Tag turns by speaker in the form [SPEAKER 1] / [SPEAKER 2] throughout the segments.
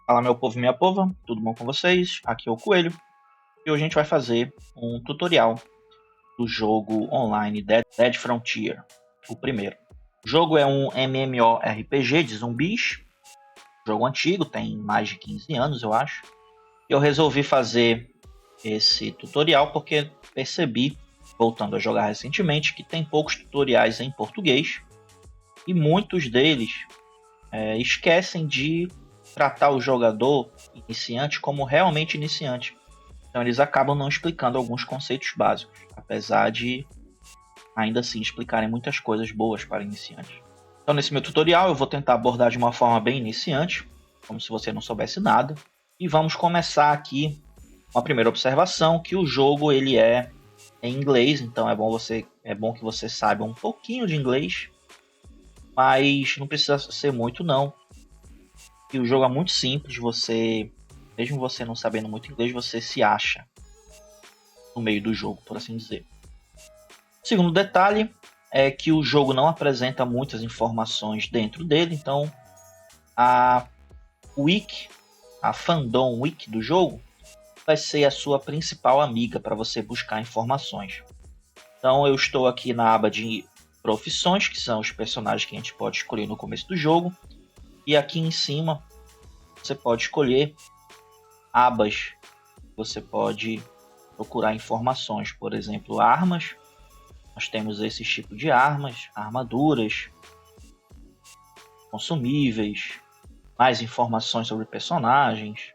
[SPEAKER 1] Fala meu povo e minha pova, tudo bom com vocês? Aqui é o Coelho e hoje a gente vai fazer um tutorial do jogo online Dead Frontier, o primeiro. O jogo é um MMORPG de zumbis, jogo antigo, tem mais de 15 anos eu acho. E eu resolvi fazer esse tutorial porque percebi, voltando a jogar recentemente, que tem poucos tutoriais em português e muitos deles esquecem de tratar o jogador iniciante como realmente iniciante. Então eles acabam não explicando alguns conceitos básicos, apesar de ainda assim explicarem muitas coisas boas para iniciantes. Então nesse meu tutorial eu vou tentar abordar de uma forma bem iniciante, como se você não soubesse nada, e vamos começar aqui com a primeira observação, que o jogo ele é em inglês, então é bom que você saiba um pouquinho de inglês, mas não precisa ser muito não. E o jogo é muito simples, mesmo você não sabendo muito inglês, você se acha no meio do jogo, por assim dizer. O segundo detalhe é que o jogo não apresenta muitas informações dentro dele, então a wiki, a fandom wiki do jogo, vai ser a sua principal amiga para você buscar informações. Então eu estou aqui na aba de profissões, que são os personagens que a gente pode escolher no começo do jogo, e aqui em cima você pode escolher abas, você pode procurar informações, por exemplo, armas. Nós temos esse tipo de armas, armaduras, consumíveis, mais informações sobre personagens,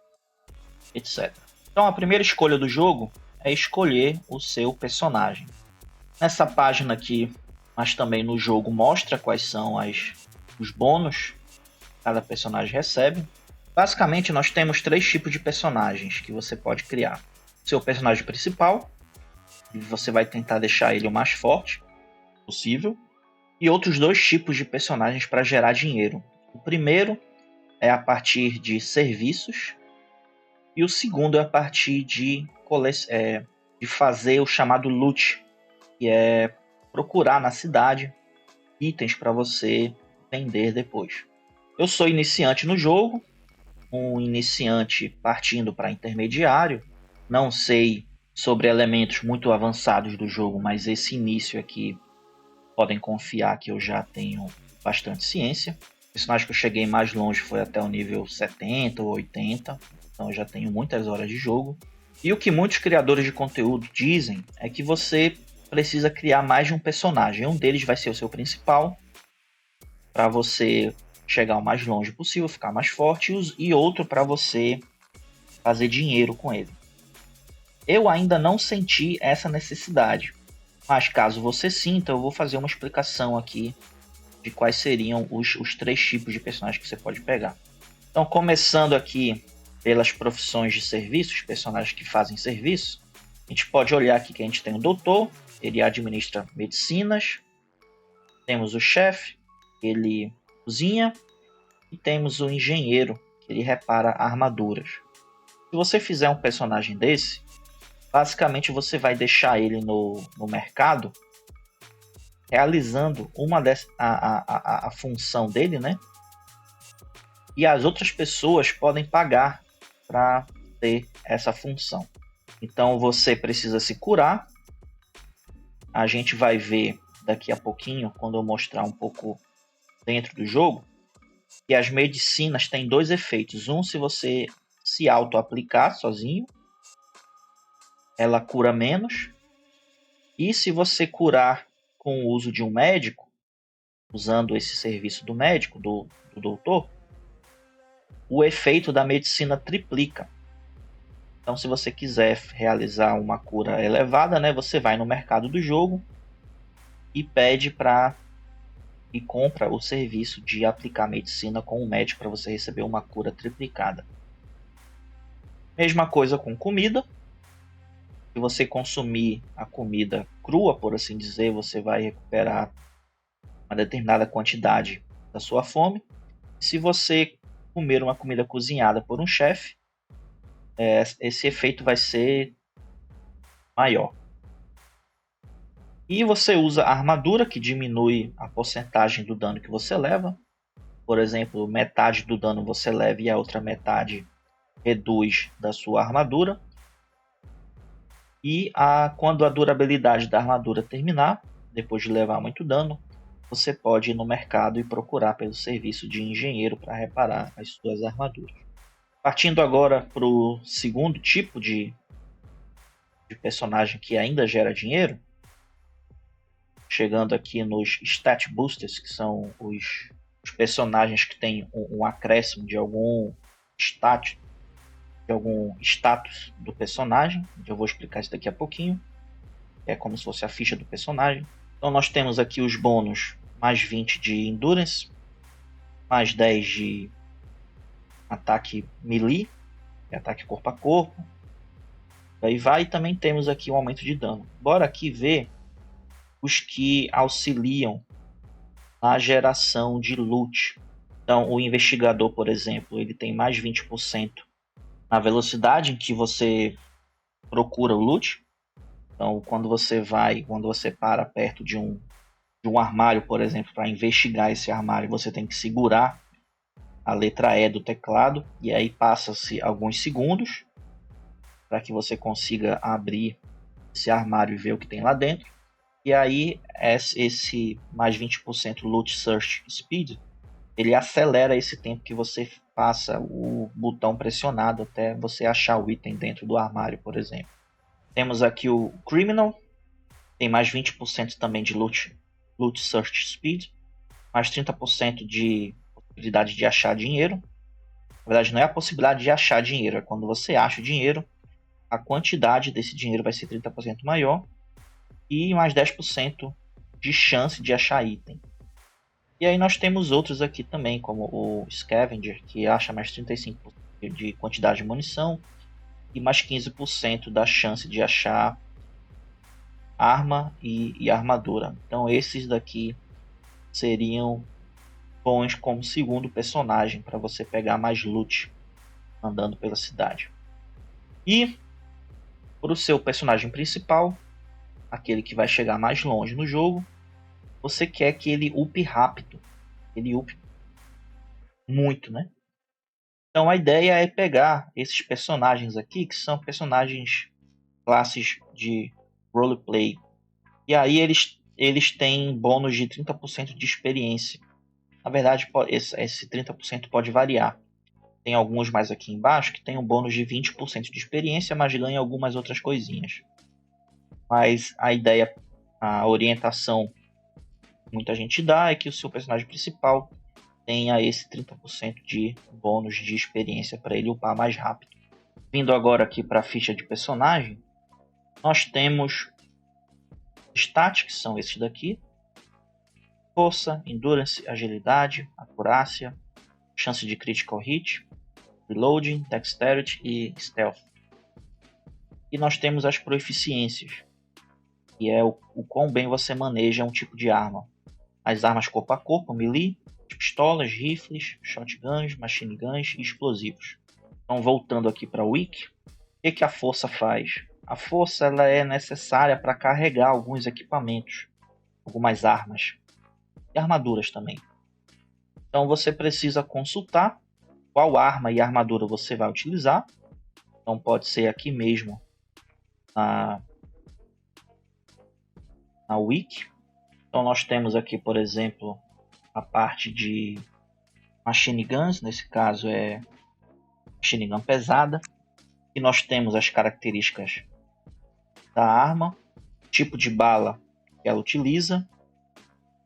[SPEAKER 1] etc. Então a primeira escolha do jogo é escolher o seu personagem. Nessa página aqui, mas também no jogo, mostra quais são os bônus que cada personagem recebe. Basicamente, nós temos 3 tipos de personagens que você pode criar. Seu personagem principal, e você vai tentar deixar ele o mais forte possível. E outros 2 tipos de personagens para gerar dinheiro. O primeiro é a partir de serviços, e o segundo é a partir de fazer o chamado loot, que é procurar na cidade itens para você vender depois. Eu sou iniciante no jogo, um iniciante partindo para intermediário, não sei sobre elementos muito avançados do jogo, mas esse início aqui podem confiar que eu já tenho bastante ciência. O personagem que eu cheguei mais longe foi até o nível 70 ou 80, então eu já tenho muitas horas de jogo. E o que muitos criadores de conteúdo dizem é que você precisa criar mais de um personagem. Um deles vai ser o seu principal, para você chegar o mais longe possível, ficar mais forte, e outro para você fazer dinheiro com ele. Eu ainda não senti essa necessidade, mas caso você sinta, eu vou fazer uma explicação aqui de quais seriam os 3 tipos de personagens que você pode pegar. Então, começando aqui pelas profissões de serviço, os personagens que fazem serviço, a gente pode olhar aqui que a gente tem o doutor, ele administra medicinas, temos o chefe, ele cozinha, e temos o engenheiro, que ele repara armaduras. Se você fizer um personagem desse, basicamente você vai deixar ele no mercado realizando a função dele, né? E as outras pessoas podem pagar para ter essa função. Então você precisa se curar. A gente vai ver daqui a pouquinho, quando eu mostrar um pouco dentro do jogo, que as medicinas têm 2 efeitos. Um, se você se auto-aplicar sozinho, ela cura menos. E se você curar com o uso de um médico, usando esse serviço do médico, do doutor, o efeito da medicina triplica. Então, se você quiser realizar uma cura elevada, né, você vai no mercado do jogo e e compra o serviço de aplicar medicina com o médico para você receber uma cura triplicada. Mesma coisa com comida. Se você consumir a comida crua, por assim dizer, você vai recuperar uma determinada quantidade da sua fome. Se você comer uma comida cozinhada por um chefe, esse efeito vai ser maior. E você usa a armadura, que diminui a porcentagem do dano que você leva. Por exemplo, metade do dano você leva e a outra metade reduz da sua armadura. E quando a durabilidade da armadura terminar, depois de levar muito dano, você pode ir no mercado e procurar pelo serviço de engenheiro para reparar as suas armaduras. Partindo agora para o segundo tipo de personagem que ainda gera dinheiro, chegando aqui nos Stat Boosters, que são os personagens que têm um acréscimo de algum status do personagem. Eu vou explicar isso daqui a pouquinho. É como se fosse a ficha do personagem. Então nós temos aqui os bônus mais 20 de Endurance, mais 10 de ataque melee, ataque corpo a corpo. Aí vai, e também temos aqui um aumento de dano. Bora aqui ver os que auxiliam na geração de loot. Então o investigador, por exemplo, ele tem mais 20% na velocidade em que você procura o loot. Então quando você para perto de um armário, por exemplo, para investigar esse armário, você tem que segurar a letra E do teclado e aí passa-se alguns segundos para que você consiga abrir esse armário e ver o que tem lá dentro. E aí esse mais 20% Loot Search Speed, ele acelera esse tempo que você passa o botão pressionado até você achar o item dentro do armário, por exemplo. Temos aqui o Criminal, tem mais 20% também de Loot Search Speed, mais 30% de possibilidade de achar dinheiro. Na verdade, não é a possibilidade de achar dinheiro, é quando você acha o dinheiro, a quantidade desse dinheiro vai ser 30% maior e mais 10% de chance de achar item. E aí nós temos outros aqui também, como o Scavenger, que acha mais 35% de quantidade de munição e mais 15% da chance de achar arma e armadura. Então esses daqui seriam bons como segundo personagem para você pegar mais loot andando pela cidade. E para o seu personagem principal, aquele que vai chegar mais longe no jogo, você quer que ele upe rápido, ele upe muito, né? Então a ideia é pegar esses personagens aqui, que são personagens classes de roleplay, e aí eles têm bônus de 30% de experiência. Na verdade, esse 30% pode variar. Tem alguns mais aqui embaixo que tem um bônus de 20% de experiência, mas ganha algumas outras coisinhas. Mas a ideia, a orientação que muita gente dá é que o seu personagem principal tenha esse 30% de bônus de experiência para ele upar mais rápido. Vindo agora aqui para a ficha de personagem, nós temos stats, que são esses daqui: força, endurance, agilidade, acurácia, chance de critical hit, reloading, dexterity e stealth. E nós temos as proficiências, que é o quão bem você maneja um tipo de arma. As armas corpo a corpo, melee, pistolas, rifles, shotguns, machine guns e explosivos. Então, voltando aqui para o wiki, o que a força faz? A força ela é necessária para carregar alguns equipamentos, algumas armas e armaduras também. Então você precisa consultar qual arma e armadura você vai utilizar. Então pode ser aqui mesmo na wiki. Então nós temos aqui, por exemplo, a parte de machine guns, nesse caso é machine gun pesada. E nós temos as características da arma, tipo de bala que ela utiliza.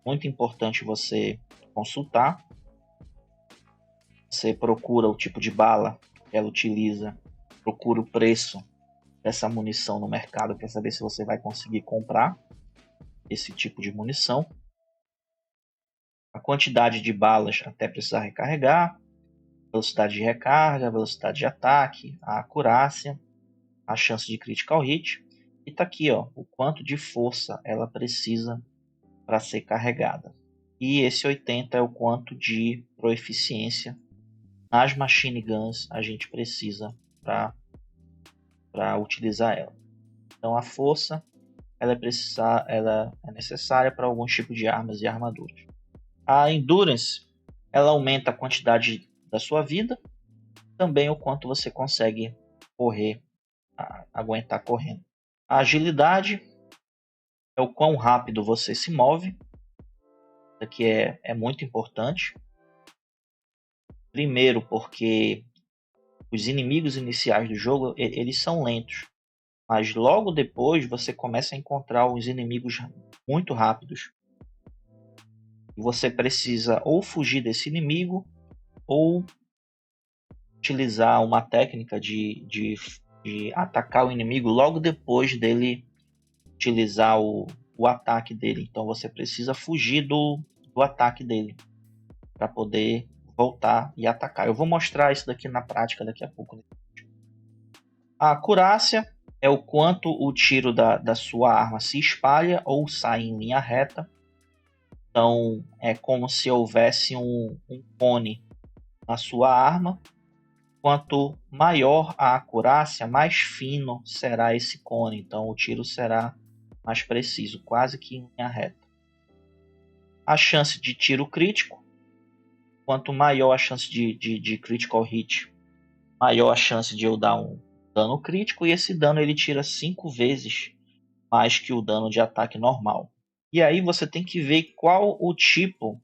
[SPEAKER 1] Muito importante você consultar. Você procura o tipo de bala que ela utiliza, procura o preço dessa munição no mercado para saber se você vai conseguir comprar esse tipo de munição. A quantidade de balas até precisar recarregar, velocidade de recarga, velocidade de ataque, a acurácia, a chance de critical hit. E tá aqui, ó, o quanto de força ela precisa para ser carregada. E esse 80 é o quanto de proeficiência nas machine guns a gente precisa para utilizar ela. Então a força ela é necessária para alguns tipos de armas e armaduras. A endurance Ela aumenta a quantidade da sua vida, também o quanto você consegue correr, aguentar correndo. A agilidade é o quão rápido você se move. Isso aqui é muito importante. Primeiro porque os inimigos iniciais do jogo, eles são lentos. Mas logo depois você começa a encontrar os inimigos muito rápidos. E você precisa ou fugir desse inimigo ou utilizar uma técnica de atacar o inimigo logo depois dele utilizar o ataque dele. Então você precisa fugir do ataque dele para poder voltar e atacar. Eu vou mostrar isso daqui na prática daqui a pouco. A acurácia é o quanto o tiro da sua arma se espalha ou sai em linha reta. Então é como se houvesse um cone na sua arma. Quanto maior a acurácia, mais fino será esse cone. Então o tiro será mais preciso, quase que em linha reta. A chance de tiro crítico. Quanto maior a chance de critical hit, maior a chance de eu dar um dano crítico. E esse dano ele tira 5 vezes mais que o dano de ataque normal. E aí você tem que ver qual o tipo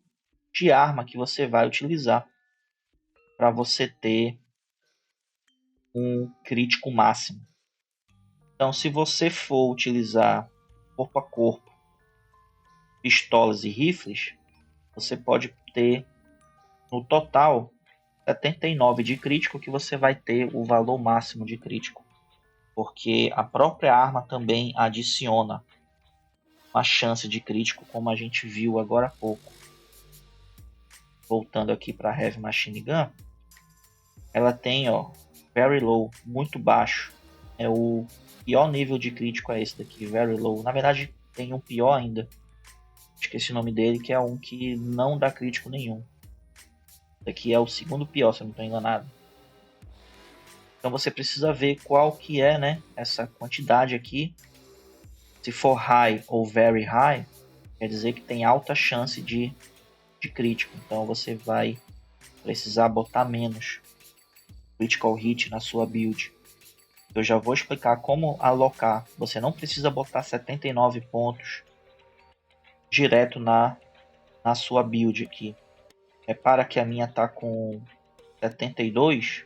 [SPEAKER 1] de arma que você vai utilizar para você ter um crítico máximo. Então, se você for utilizar corpo a corpo, pistolas e rifles, você pode ter no total 79 de crítico, que você vai ter o valor máximo de crítico. Porque a própria arma também adiciona uma chance de crítico, como a gente viu agora há pouco. Voltando aqui para a Heavy Machine Gun, ela tem very low, muito baixo. É o pior nível de crítico, é esse daqui, very low. Na verdade, tem um pior ainda. Esqueci o nome dele, que é um que não dá crítico nenhum. Esse daqui é o segundo pior, se eu não estou enganado. Então você precisa ver qual que é, né, essa quantidade aqui. Se for high ou very high, quer dizer que tem alta chance de crítico. Então você vai precisar botar menos critical hit na sua build. Eu já vou explicar como alocar. Você não precisa botar 79 pontos direto na sua build aqui. Repara que a minha tá com 72,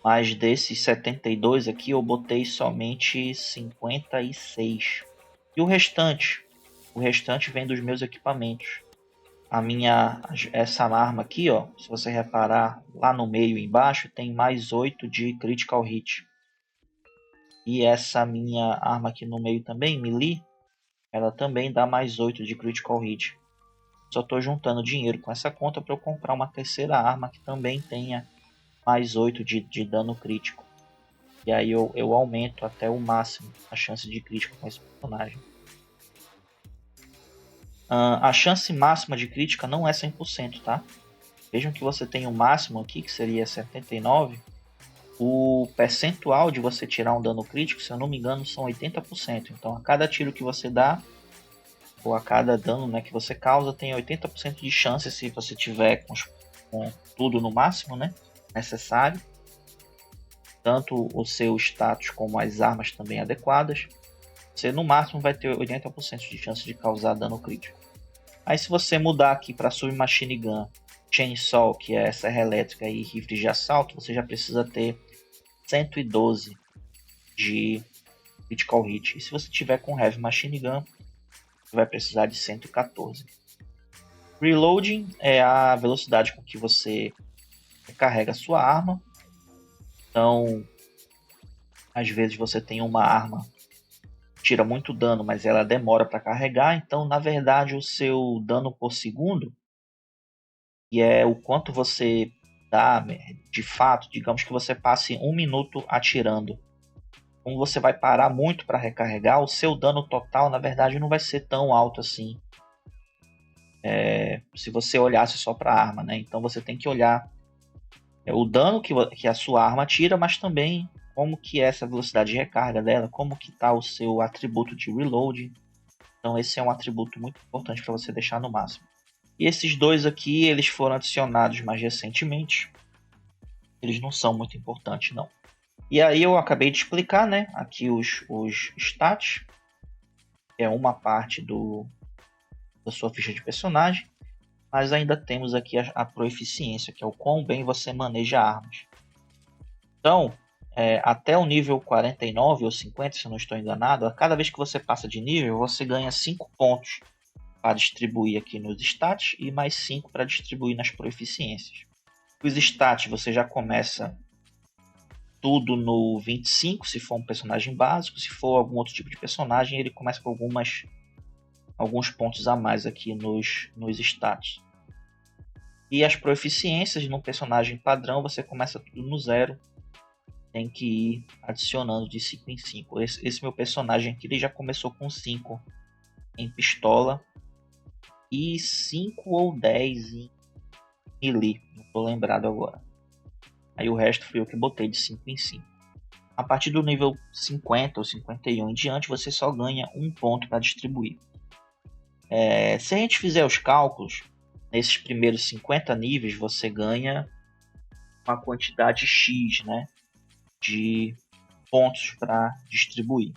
[SPEAKER 1] mas desses 72 aqui eu botei somente 56. E o restante? O restante vem dos meus equipamentos. Essa arma aqui, se você reparar lá no meio e embaixo, tem mais 8 de critical hit. E essa minha arma aqui no meio também, melee, ela também dá mais 8 de critical hit. Só estou juntando dinheiro com essa conta para eu comprar uma terceira arma que também tenha mais 8 de dano crítico. E aí eu aumento até o máximo a chance de crítico com esse personagem. A chance máxima de crítica não é 100%, tá? Vejam que você tem o máximo aqui, que seria 79%. O percentual de você tirar um dano crítico, se eu não me engano, são 80%. Então, a cada tiro que você dá, ou a cada dano, né, que você causa, tem 80% de chance, se você tiver com tudo no máximo, né, necessário. Tanto o seu status como as armas também adequadas. Você no máximo vai ter 80% de chance de causar dano crítico. Aí se você mudar aqui para Submachine Gun, Chainsaw, que é serra elétrica, e rifles de assalto, você já precisa ter 112 de critical hit. E se você tiver com Heavy Machine Gun, você vai precisar de 114. Reloading é a velocidade com que você recarrega a sua arma. Então, às vezes você tem uma arma que tira muito dano, mas ela demora para carregar. Então, na verdade, o seu dano por segundo, que é o quanto você dá de fato, digamos que você passe 1 minuto atirando. Como você vai parar muito para recarregar, o seu dano total, na verdade, não vai ser tão alto assim. Se você olhasse só para a arma, né? Então você tem que olhar o dano que a sua arma tira, mas também como que é essa velocidade de recarga dela, como que está o seu atributo de reload. Então esse é um atributo muito importante para você deixar no máximo. E esses dois aqui, eles foram adicionados mais recentemente. Eles não são muito importantes, não. E aí eu acabei de explicar, né? Aqui os stats, que é uma parte da sua ficha de personagem. Mas ainda temos aqui a proeficiência, que é o quão bem você maneja armas. Então, até o nível 49 ou 50, se eu não estou enganado, a cada vez que você passa de nível, você ganha 5 pontos para distribuir aqui nos stats e mais 5 para distribuir nas proeficiências. Os stats você já começa tudo no 25, se for um personagem básico. Se for algum outro tipo de personagem, ele começa com alguns pontos a mais aqui nos stats. E as proeficiências no personagem padrão, você começa tudo no 0. Tem que ir adicionando de 5 em 5. Esse meu personagem aqui ele já começou com 5 em pistola e 5 ou 10 em melee, não estou lembrado agora. Aí o resto foi eu que botei de 5 em 5. A partir do nível 50 ou 51 em diante, você só ganha um ponto para distribuir. Se a gente fizer os cálculos, nesses primeiros 50 níveis você ganha uma quantidade X, né, de pontos para distribuir.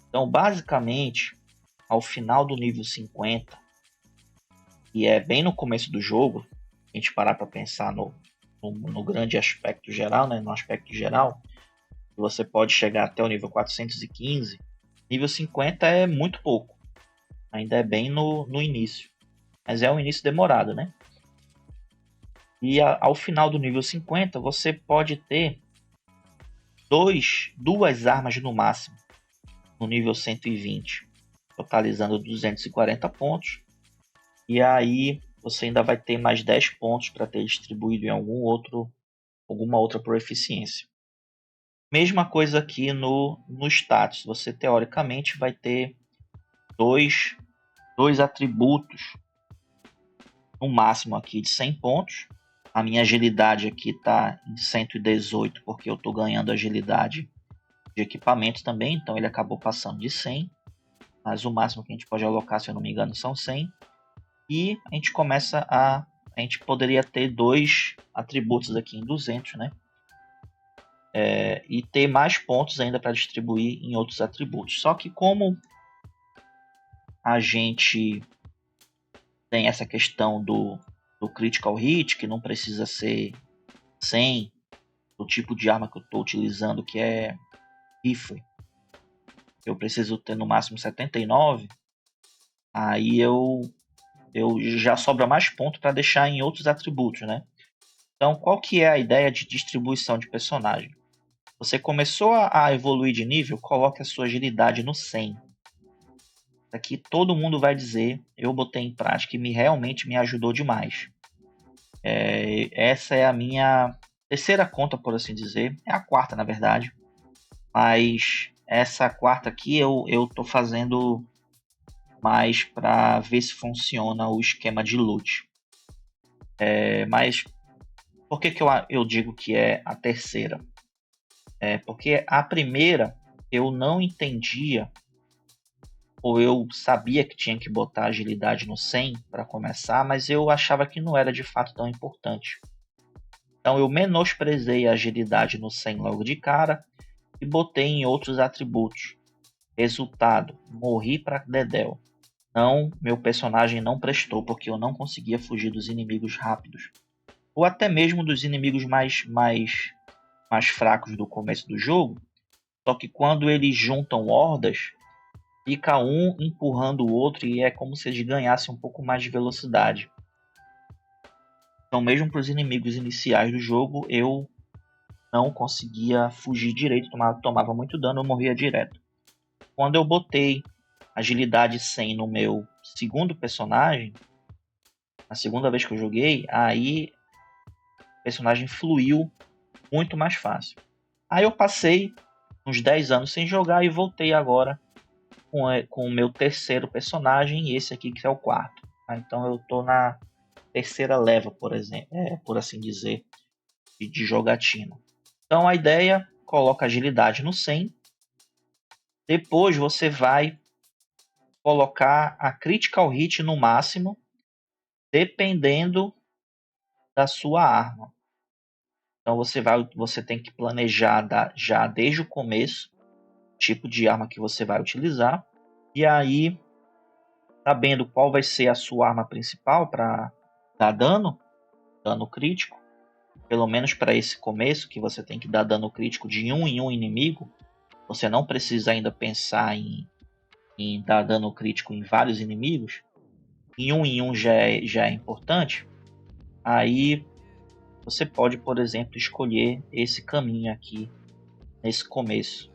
[SPEAKER 1] Então, basicamente, ao final do nível 50, e é bem no começo do jogo, a gente parar para pensar no grande aspecto geral, né, no aspecto geral, você pode chegar até o nível 415, nível 50 é muito pouco, ainda é bem no início, mas é um início demorado, né? E ao final do nível 50, você pode ter duas armas no máximo, no nível 120, totalizando 240 pontos. E aí você ainda vai ter mais 10 pontos para ter distribuído em alguma outra proeficiência. Mesma coisa aqui no status. Você teoricamente vai ter dois atributos no máximo aqui de 100 pontos. A minha agilidade aqui está em 118 porque eu estou ganhando agilidade de equipamento também, então ele acabou passando de 100, mas o máximo que a gente pode alocar, se eu não me engano, são 100. E a gente poderia ter dois atributos aqui em 200, né? E ter mais pontos ainda para distribuir em outros atributos. Só que como a gente tem essa questão do critical hit, que não precisa ser 100, o tipo de arma que eu estou utilizando, que é rifle, eu preciso ter no máximo 79, aí eu já sobra mais ponto para deixar em outros atributos, né? Então, qual que é a ideia de distribuição de personagem? Você começou a evoluir de nível, coloque a sua agilidade no 100. Aqui todo mundo vai dizer, eu botei em prática e realmente me ajudou demais. Essa é a minha terceira conta, por assim dizer. É a quarta, na verdade. Mas essa quarta aqui eu tô fazendo mais para ver se funciona o esquema de loot. Mas por que eu digo que é a terceira? Porque a primeira eu não entendia, ou eu sabia que tinha que botar agilidade no 100 para começar, mas eu achava que não era de fato tão importante. Então eu menosprezei a agilidade no 100 logo de cara e botei em outros atributos. Resultado, morri para Dedel. Meu personagem não prestou porque eu não conseguia fugir dos inimigos rápidos. Ou até mesmo dos inimigos mais fracos do começo do jogo. Só que quando eles juntam hordas, fica um empurrando o outro e é como se eles ganhassem um pouco mais de velocidade. Então, mesmo para os inimigos iniciais do jogo, eu não conseguia fugir direito, tomava muito dano, eu morria direto. Quando eu botei agilidade 100 no meu segundo personagem, a segunda vez que eu joguei, aí o personagem fluiu muito mais fácil. Aí eu passei uns 10 anos sem jogar e voltei agora com o meu terceiro personagem e esse aqui que é o quarto. Então eu tô na terceira leva, por exemplo, por assim dizer, de jogatina. Então a ideia, coloca agilidade no 100, depois você vai colocar a critical hit no máximo dependendo da sua arma. Então você tem que planejar já desde o começo o tipo de arma que você vai utilizar. E aí, sabendo qual vai ser a sua arma principal para dar dano crítico, pelo menos para esse começo, que você tem que dar dano crítico de um em um inimigo, você não precisa ainda pensar em dar dano crítico em vários inimigos, em um já é importante. Aí você pode, por exemplo, escolher esse caminho aqui nesse começo,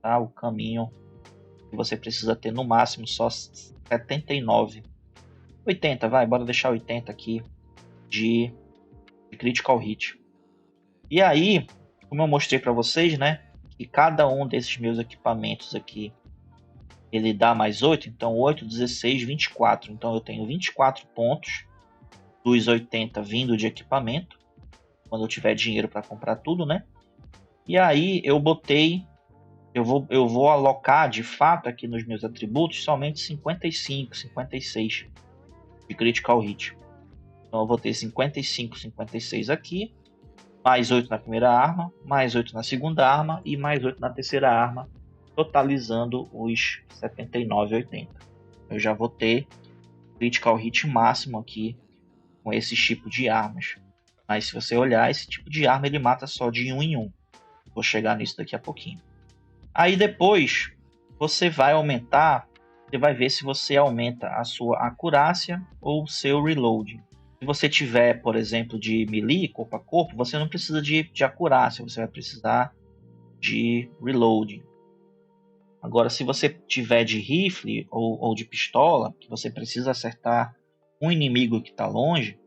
[SPEAKER 1] tá? O caminho que você precisa ter no máximo só 79, 80, bora deixar 80 aqui de critical hit. E aí, como eu mostrei para vocês, né, que cada um desses meus equipamentos aqui ele dá mais 8, então 8, 16, 24. Então eu tenho 24 pontos dos 80 vindo de equipamento, quando eu tiver dinheiro para comprar tudo, né? E aí eu vou alocar de fato aqui nos meus atributos somente 55, 56 de critical hit. Então eu vou ter 55, 56 aqui, mais 8 na primeira arma, mais 8 na segunda arma e mais 8 na terceira arma, totalizando os 79 e 80. Eu já vou ter critical hit máximo aqui com esse tipo de armas. Mas se você olhar, esse tipo de arma ele mata só de 1 em 1. Vou chegar nisso daqui a pouquinho. Aí depois você vai aumentar, você vai ver se você aumenta a sua acurácia ou o seu reload. Se você tiver, por exemplo, de melee, corpo a corpo, você não precisa de acurácia, você vai precisar de reload. Agora, se você tiver de rifle ou de pistola, que você precisa acertar um inimigo que está longe,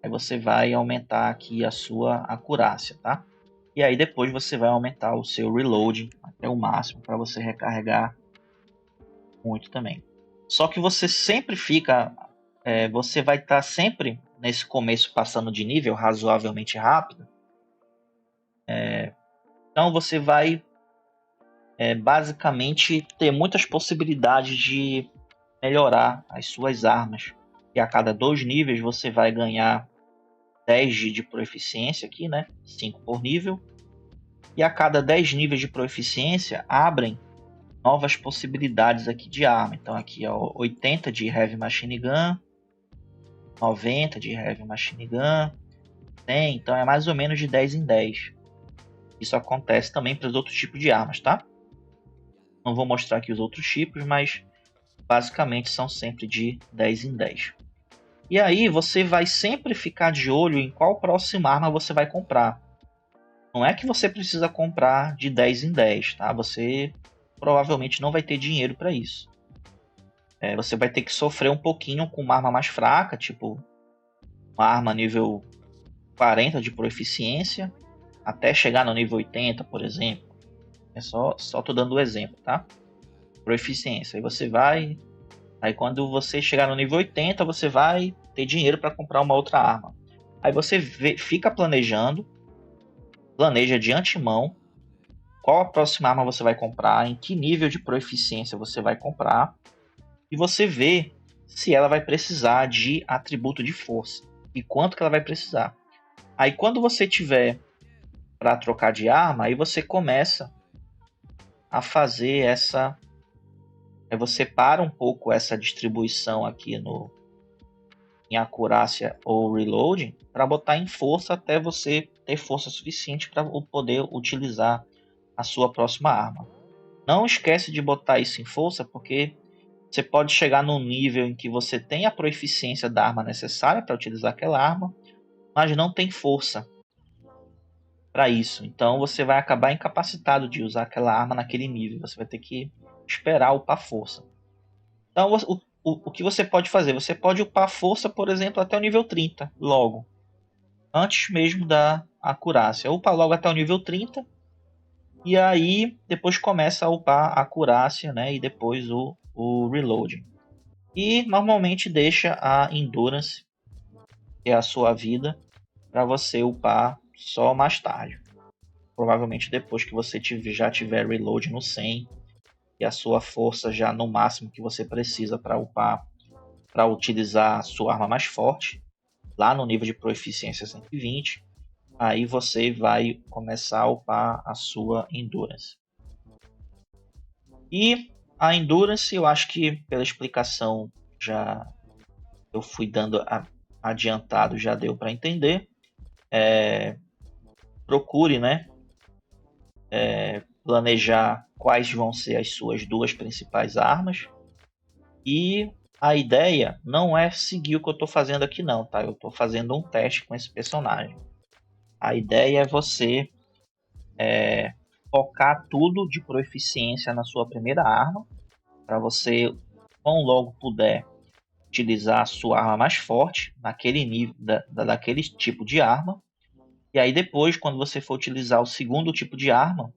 [SPEAKER 1] aí você vai aumentar aqui a sua acurácia, tá? E aí depois você vai aumentar o seu reload até o máximo para você recarregar muito também. Só que você sempre fica, você vai estar sempre nesse começo passando de nível razoavelmente rápido. Então você vai basicamente ter muitas possibilidades de melhorar as suas armas. E a cada 2 níveis você vai ganhar 10 de proeficiência aqui, né? 5 por nível. E a cada 10 níveis de proeficiência abrem novas possibilidades aqui de arma. Então aqui ó, 80 de Heavy Machine Gun, 90 de Heavy Machine Gun, 100, então é mais ou menos de 10 em 10. Isso acontece também para os outros tipos de armas, tá? Não vou mostrar aqui os outros tipos, mas basicamente são sempre de 10 em 10. E aí você vai sempre ficar de olho em qual próxima arma você vai comprar. Não é que você precisa comprar de 10 em 10, tá? Você provavelmente não vai ter dinheiro para isso. Você vai ter que sofrer um pouquinho com uma arma mais fraca, tipo uma arma nível 40 de proeficiência, até chegar no nível 80, por exemplo. Só tô dando o exemplo, tá? Proeficiência. Aí você vai... Aí quando você chegar no nível 80, você vai ter dinheiro para comprar uma outra arma. Aí você fica planejando, planeja de antemão qual a próxima arma você vai comprar, em que nível de proeficiência você vai comprar, e você vê se ela vai precisar de atributo de força e quanto que ela vai precisar. Aí quando você tiver para trocar de arma, aí você começa a fazer essa... você para um pouco essa distribuição aqui em acurácia ou reloading para botar em força até você ter força suficiente para poder utilizar a sua próxima arma. Não esquece de botar isso em força, porque você pode chegar num nível em que você tem a proeficiência da arma necessária para utilizar aquela arma, mas não tem força para isso. Então você vai acabar incapacitado de usar aquela arma naquele nível. Você vai ter que esperar upar força. Então o que você pode fazer? Você pode upar força, por exemplo, até o nível 30, logo. Antes mesmo da acurácia. Upa logo até o nível 30. E aí depois começa a upar a acurácia, né? E depois o reloading. E normalmente deixa a endurance, que é a sua vida, para você upar só mais tarde. Provavelmente depois que você já tiver reload no 100 e a sua força já no máximo que você precisa para upar para utilizar a sua arma mais forte, lá no nível de proficiência 120, aí você vai começar a upar a sua Endurance. E a Endurance, eu acho que pela explicação já eu fui dando adiantado, já deu para entender. Procure, né, planejar quais vão ser as suas duas principais armas. E a ideia não é seguir o que eu estou fazendo aqui não, tá? Eu estou fazendo um teste com esse personagem. A ideia é você focar tudo de proficiência na sua primeira arma, para você, quão logo puder, utilizar a sua arma mais forte naquele nível, daquele tipo de arma. E aí depois, quando você for utilizar o segundo tipo de arma,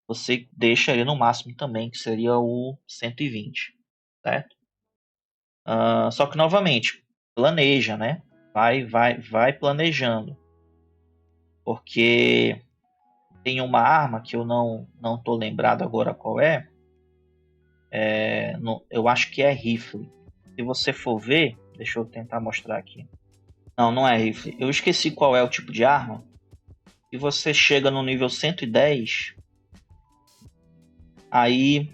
[SPEAKER 1] você deixa ele no máximo também, que seria o 120, certo? Só que, novamente, planeja, né? Vai planejando. Porque tem uma arma que eu não tô lembrado agora qual é. Eu acho que é rifle. Se você for ver, deixa eu tentar mostrar aqui. Não é rifle. Eu esqueci qual é o tipo de arma. Se você chega no nível 110, aí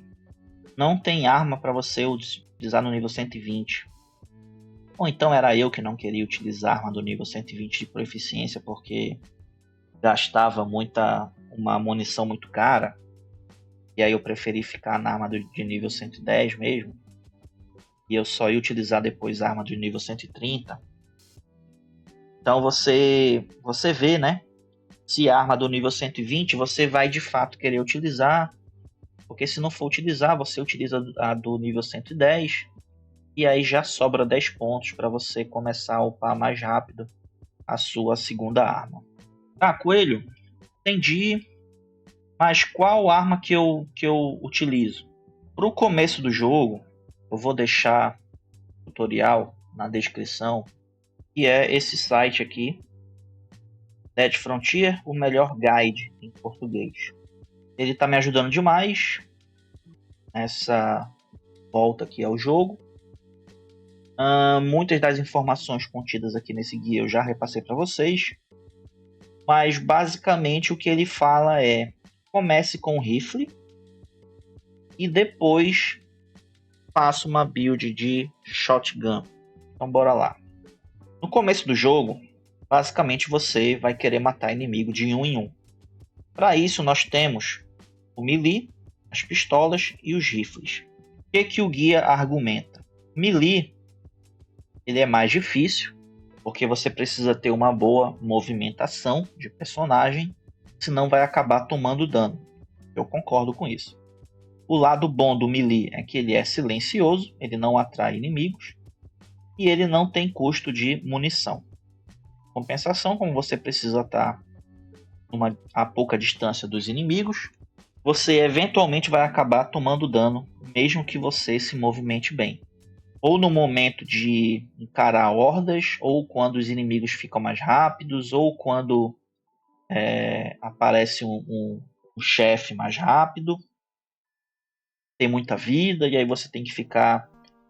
[SPEAKER 1] não tem arma para você utilizar no nível 120. Ou então era eu que não queria utilizar arma do nível 120 de proficiência porque gastava uma munição muito cara. E aí eu preferi ficar na arma de nível 110 mesmo. E eu só ia utilizar depois a arma de nível 130. Então você vê, né? Se a arma do nível 120 você vai de fato querer utilizar. Porque se não for utilizar, você utiliza a do nível 110. E aí já sobra 10 pontos para você começar a upar mais rápido a sua segunda arma. Ah, Coelho, entendi. Mas qual arma que eu utilizo? Para o começo do jogo, eu vou deixar o tutorial na descrição, que é esse site aqui, Dead Frontier, o melhor guide em português. Ele está me ajudando demais nessa volta aqui ao jogo. Muitas das informações contidas aqui nesse guia eu já repassei para vocês, mas basicamente o que ele fala é: comece com o rifle e depois faça uma build de shotgun. Então bora lá. No começo do jogo, basicamente você vai querer matar inimigo de 1 em 1. Para isso nós temos o melee, as pistolas e os rifles. O que o guia argumenta? Melee ele é mais difícil, porque você precisa ter uma boa movimentação de personagem, senão vai acabar tomando dano. Eu concordo com isso. O lado bom do melee é que ele é silencioso, ele não atrai inimigos, e ele não tem custo de munição. Compensação, como você precisa estar a pouca distância dos inimigos, você eventualmente vai acabar tomando dano, mesmo que você se movimente bem. Ou no momento de encarar hordas, ou quando os inimigos ficam mais rápidos, ou quando aparece um chefe mais rápido, tem muita vida, e aí você tem que ficar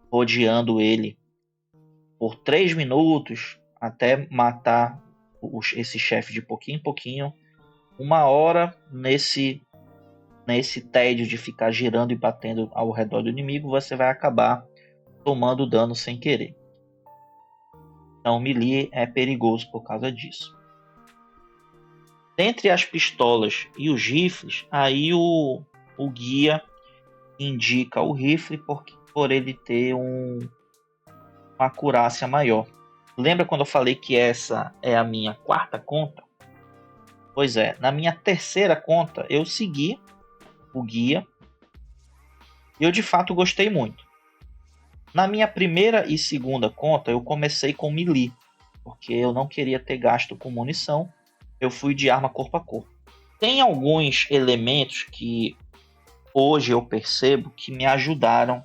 [SPEAKER 1] rodeando ele por 3 minutos até matar esse chefe de pouquinho em pouquinho. 1 hora nesse tédio de ficar girando e batendo ao redor do inimigo, você vai acabar tomando dano sem querer. Então, melee é perigoso por causa disso. Entre as pistolas e os rifles, aí o guia indica o rifle por ele ter uma acurácia maior. Lembra quando eu falei que essa é a minha 4ª conta? Pois é, na minha 3ª conta eu segui o guia e eu de fato gostei muito. Na minha 1ª e 2ª conta eu comecei com melee, porque eu não queria ter gasto com munição, eu fui de arma corpo a corpo. Tem alguns elementos que hoje eu percebo que me ajudaram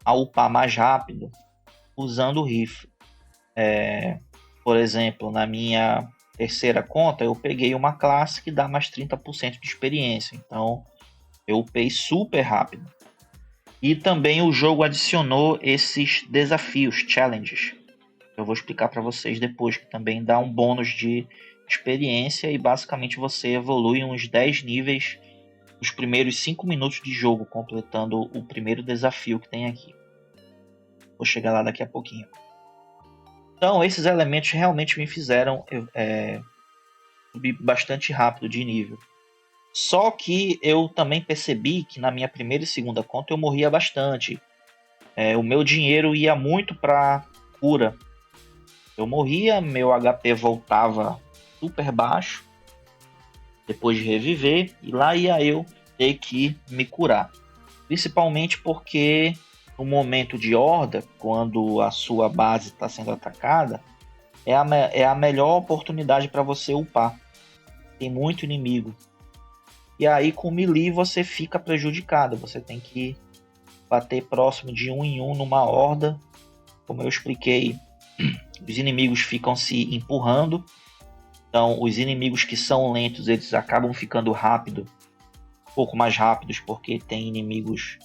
[SPEAKER 1] a upar mais rápido usando o rifle. Por exemplo, na minha 3ª conta eu peguei uma classe que dá mais 30% de experiência, então eu upei super rápido. E também o jogo adicionou esses desafios, challenges. Eu vou explicar para vocês depois, que também dá um bônus de experiência e basicamente você evolui uns 10 níveis nos primeiros 5 minutos de jogo, completando o primeiro desafio que tem aqui. Vou chegar lá daqui a pouquinho. Então, esses elementos realmente me fizeram subir bastante rápido de nível. Só que eu também percebi que na minha primeira e segunda conta eu morria bastante. O meu dinheiro ia muito para cura. Eu morria, meu HP voltava super baixo depois de reviver, e lá ia eu ter que me curar. Principalmente porque no momento de horda, quando a sua base está sendo atacada, é a melhor oportunidade para você upar. Tem muito inimigo. E aí com melee você fica prejudicado. Você tem que bater próximo de um em um numa horda. Como eu expliquei, os inimigos ficam se empurrando. Então os inimigos que são lentos, eles acabam ficando rápido, um pouco mais rápidos, porque tem inimigos,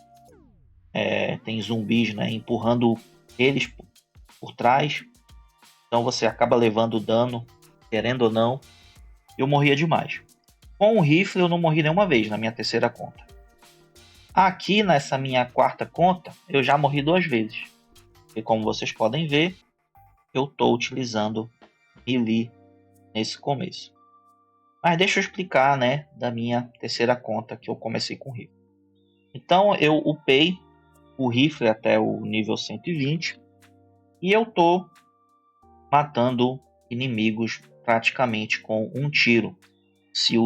[SPEAKER 1] tem zumbis, né, empurrando eles por trás. Então você acaba levando dano, querendo ou não. Eu morria demais. Com o rifle eu não morri nenhuma vez na minha terceira conta. Aqui nessa minha quarta conta eu já morri 2 vezes. E como vocês podem ver, eu estou utilizando melee nesse começo. Mas deixa eu explicar, né, da minha terceira conta que eu comecei com rifle. Então eu upei o rifle até o nível 120 e eu tô matando inimigos praticamente com um tiro, se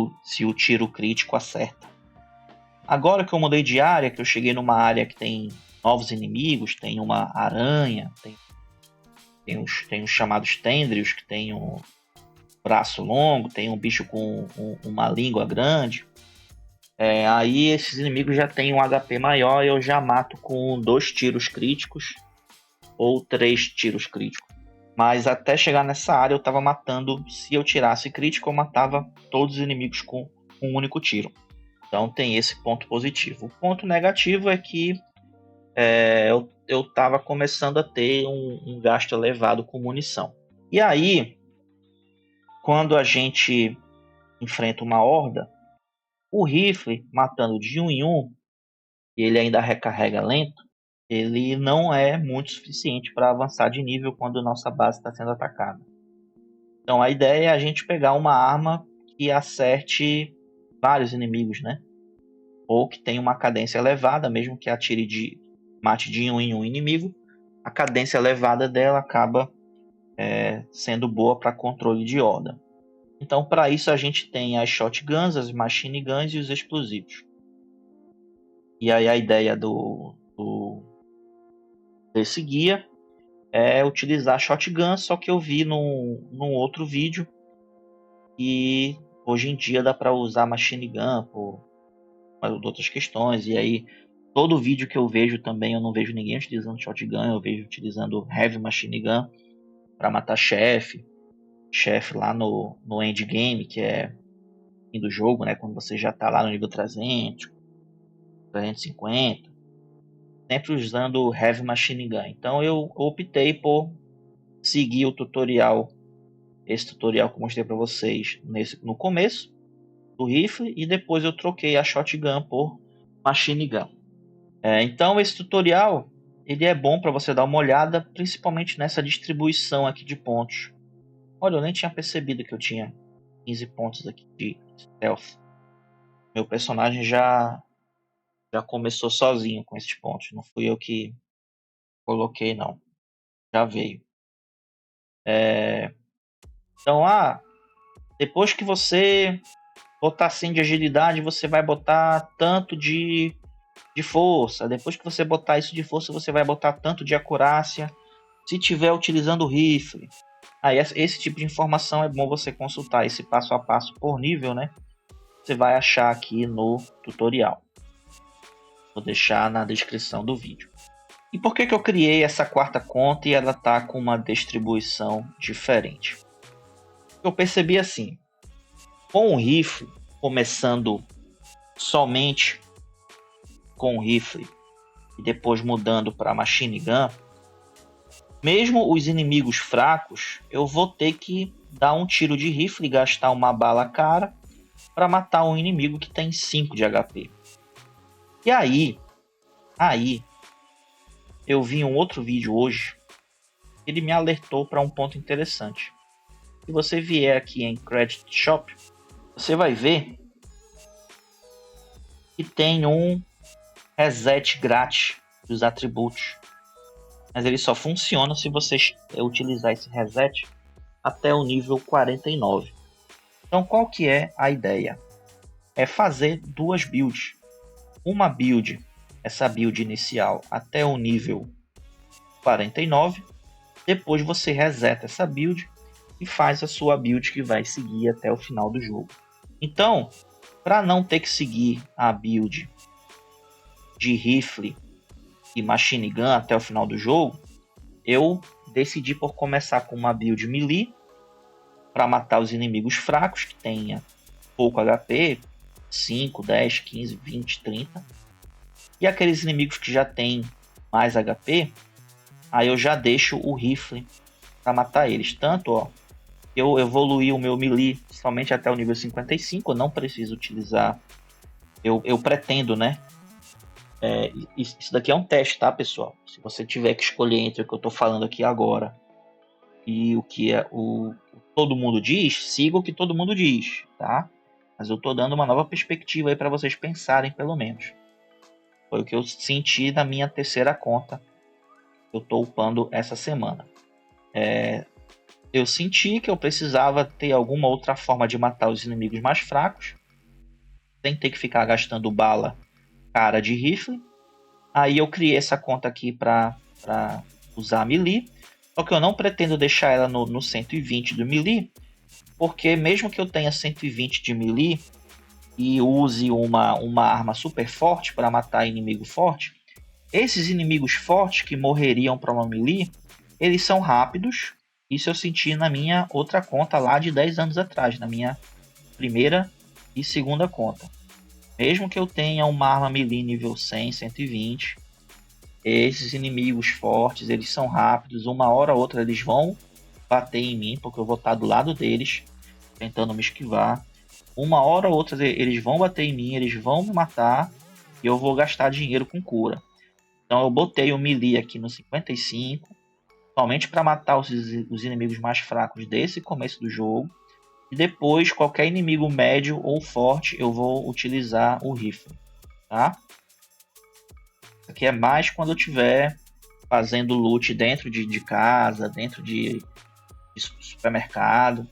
[SPEAKER 1] o tiro crítico acerta. Agora que eu mudei de área, que eu cheguei numa área que tem novos inimigos, tem uma aranha, tem os chamados tendrios, que tem um braço longo, tem um bicho com uma língua grande. Aí esses inimigos já têm um HP maior e eu já mato com 2 tiros críticos ou 3 tiros críticos. Mas até chegar nessa área eu estava matando, se eu tirasse crítico, eu matava todos os inimigos com um único tiro. Então tem esse ponto positivo. O ponto negativo é que eu estava começando a ter um gasto elevado com munição. E aí, quando a gente enfrenta uma horda, o rifle, matando de um em um, e ele ainda recarrega lento, ele não é muito suficiente para avançar de nível quando nossa base está sendo atacada. Então a ideia é a gente pegar uma arma que acerte vários inimigos, né? Ou que tenha uma cadência elevada, mesmo que mate de um em um inimigo, a cadência elevada dela acaba sendo boa para controle de horda. Então, para isso, a gente tem as shotguns, as machine guns e os explosivos. E aí a ideia desse guia é utilizar shotgun, só que eu vi num outro vídeo e hoje em dia dá para usar machine gun por outras questões. E aí todo vídeo que eu vejo também, eu não vejo ninguém utilizando shotgun, eu vejo utilizando heavy machine gun para matar chefe lá no endgame, que é fim do jogo, né, quando você já está lá no nível 300, 350, sempre usando heavy machine gun. Então eu optei por seguir o tutorial, esse tutorial que eu mostrei para vocês no começo do rifle, e depois eu troquei a shotgun por machine gun. Então esse tutorial ele é bom para você dar uma olhada, principalmente nessa distribuição aqui de pontos. Olha, eu nem tinha percebido que eu tinha 15 pontos aqui de stealth. Meu personagem já começou sozinho com esses pontos. Não fui eu que coloquei, não. Já veio. Então, depois que você botar 100 de agilidade, você vai botar tanto de força. Depois que você botar isso de força, você vai botar tanto de acurácia. Se tiver utilizando o rifle. Esse tipo de informação é bom você consultar esse passo a passo por nível, né? Você vai achar aqui no tutorial. Vou deixar na descrição do vídeo. E por que eu criei essa quarta conta e ela tá com uma distribuição diferente? Eu percebi assim, com o rifle, começando somente com o rifle, e depois mudando para Machine Gun, mesmo os inimigos fracos, eu vou ter que dar um tiro de rifle e gastar uma bala cara para matar um inimigo que tem 5 de HP. E aí eu vi um outro vídeo hoje, ele me alertou para um ponto interessante. Se você vier aqui em Credit Shop, você vai ver que tem um reset grátis dos atributos. Mas ele só funciona se você utilizar esse reset até o nível 49. Então qual que é a ideia? É fazer duas builds. Uma build, essa build inicial até o nível 49. Depois você reseta essa build e faz a sua build que vai seguir até o final do jogo. Então, para não ter que seguir a build de rifle e machine gun até o final do jogo, eu decidi por começar com uma build melee para matar os inimigos fracos que tenha pouco HP, 5, 10, 15, 20, 30. E aqueles inimigos que já tem mais HP, aí eu já deixo o rifle para matar eles. Tanto, ó, eu evoluí o meu melee somente até o nível 55, eu não preciso utilizar. Eu pretendo, né? Isso daqui é um teste, tá, pessoal? Se você tiver que escolher entre o que eu tô falando aqui agora e o que todo mundo diz, siga o que todo mundo diz, tá? Mas eu tô dando uma nova perspectiva aí para vocês pensarem, pelo menos. Foi o que eu senti na minha terceira conta. Eu tô upando essa semana. Eu senti que eu precisava ter alguma outra forma de matar os inimigos mais fracos, sem ter que ficar gastando bala cara de rifle. Aí eu criei essa conta aqui para usar a melee. Só que eu não pretendo deixar ela no 120 do melee, porque mesmo que eu tenha 120 de melee e use uma arma super forte para matar inimigo forte, esses inimigos fortes que morreriam para uma melee, eles são rápidos. Isso eu senti na minha outra conta lá de 10 anos atrás, na minha primeira e segunda conta. Mesmo que eu tenha uma arma melee nível 100, 120, esses inimigos fortes, eles são rápidos. Uma hora ou outra eles vão bater em mim, porque eu vou estar do lado deles, tentando me esquivar. Uma hora ou outra eles vão bater em mim, eles vão me matar, e eu vou gastar dinheiro com cura. Então eu botei o melee aqui no 55, somente para matar os inimigos mais fracos desse começo do jogo. E depois, qualquer inimigo médio ou forte, eu vou utilizar o rifle, tá? Isso aqui é mais quando eu estiver fazendo loot dentro de casa, dentro de supermercado.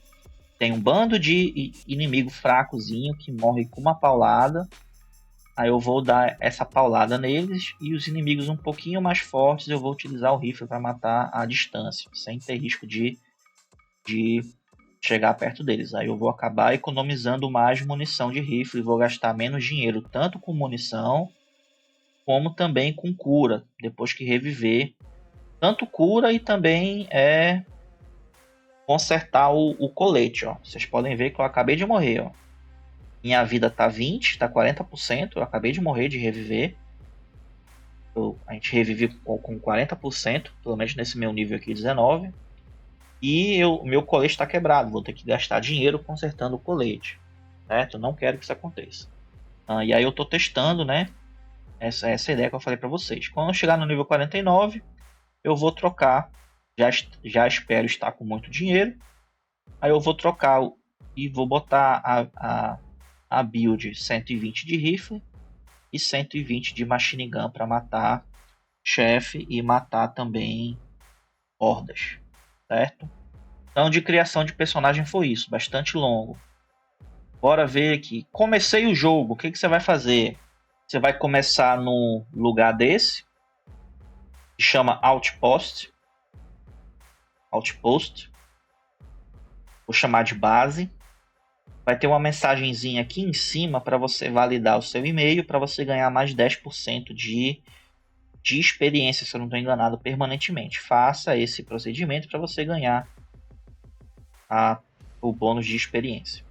[SPEAKER 1] Tem um bando de inimigo fracozinho que morre com uma paulada. Aí eu vou dar essa paulada neles, e os inimigos um pouquinho mais fortes eu vou utilizar o rifle para matar à distância, sem ter risco de chegar perto deles. Aí eu vou acabar economizando mais munição de rifle e vou gastar menos dinheiro, tanto com munição como também com cura, depois que reviver. Tanto cura e também consertar o colete. Ó. Vocês podem ver que eu acabei de morrer. Ó. Minha vida tá 20, tá 40%. Eu acabei de morrer de reviver. A gente revive com 40%, pelo menos nesse meu nível aqui 19. E meu colete está quebrado. Vou ter que gastar dinheiro consertando o colete. Certo? Eu não quero que isso aconteça. E aí eu tô testando, né? Essa ideia que eu falei para vocês. Quando eu chegar no nível 49, eu vou trocar. Já espero estar com muito dinheiro. Aí eu vou trocar e vou botar a build 120 de rifle e 120 de machine gun para matar chefe e matar também hordas, certo? Então, de criação de personagem foi isso, bastante longo. Bora ver aqui. Comecei o jogo, o que você vai fazer? Você vai começar num lugar desse, que chama Outpost. Vou chamar de base. Vai ter uma mensagenzinha aqui em cima para você validar o seu e-mail, para você ganhar mais 10% de experiência, se eu não estou enganado, permanentemente. Faça esse procedimento para você ganhar o bônus de experiência.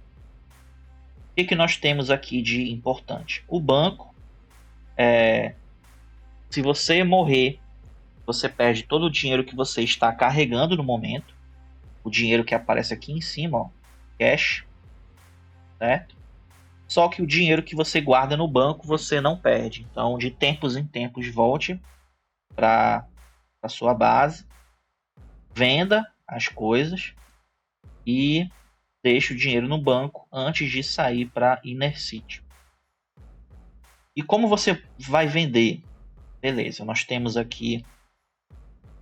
[SPEAKER 1] O que nós temos aqui de importante? O banco Se você morrer, você perde todo o dinheiro que você está carregando no momento. O dinheiro que aparece aqui em cima, ó, cash, certo? Só que o dinheiro que você guarda no banco você não perde. Então, de tempos em tempos, volte para a sua base, venda as coisas e deixe o dinheiro no banco antes de sair para Inner City. E como você vai vender? Beleza, nós temos aqui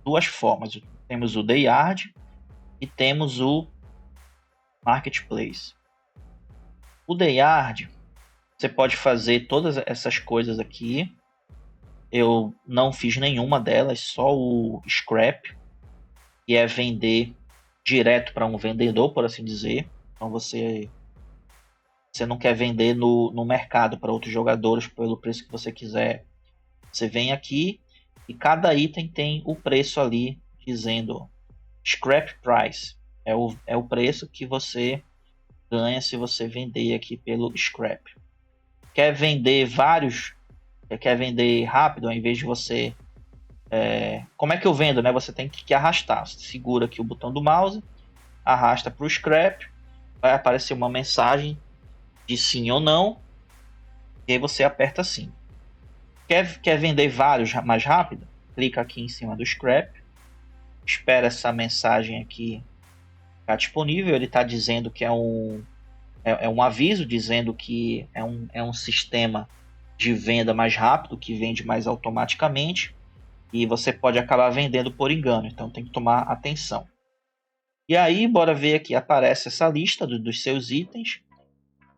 [SPEAKER 1] duas formas. Temos o Day Yard e temos o Marketplace. O Day Yard, você pode fazer todas essas coisas aqui. Eu não fiz nenhuma delas, só o Scrap, que é vender direto para um vendedor, por assim dizer. Então você não quer vender no mercado para outros jogadores pelo preço que você quiser. Você vem aqui e cada item tem o preço ali dizendo Scrap Price. É o preço que você ganha se você vender aqui pelo Scrap. Quer vender vários, quer vender rápido, ao invés de você... como é que eu vendo, né? Você tem que arrastar. Você segura aqui o botão do mouse, arrasta para o Scrap, vai aparecer uma mensagem de sim ou não, e aí você aperta sim. Quer vender vários mais rápido? Clica aqui em cima do Scrap, espera essa mensagem aqui ficar disponível. Ele está dizendo que é um aviso, dizendo que é um sistema de venda mais rápido, que vende mais automaticamente, e você pode acabar vendendo por engano, então tem que tomar atenção. E aí, bora ver aqui, aparece essa lista dos seus itens.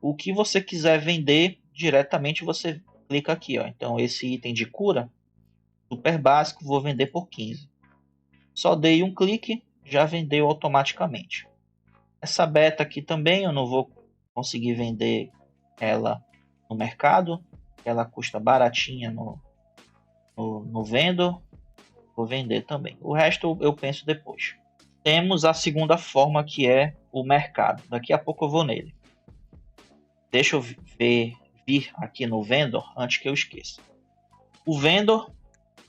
[SPEAKER 1] O que você quiser vender diretamente, você clica aqui, ó. Então, esse item de cura, super básico, vou vender por 15. Só dei um clique, já vendeu automaticamente. Essa beta aqui também, eu não vou conseguir vender ela no mercado. Ela custa baratinha no vendor. Vou vender também. O resto eu penso depois. Temos a segunda forma, que é o mercado. Daqui a pouco eu vou nele. Deixa eu vir aqui no vendor antes que eu esqueça. O vendor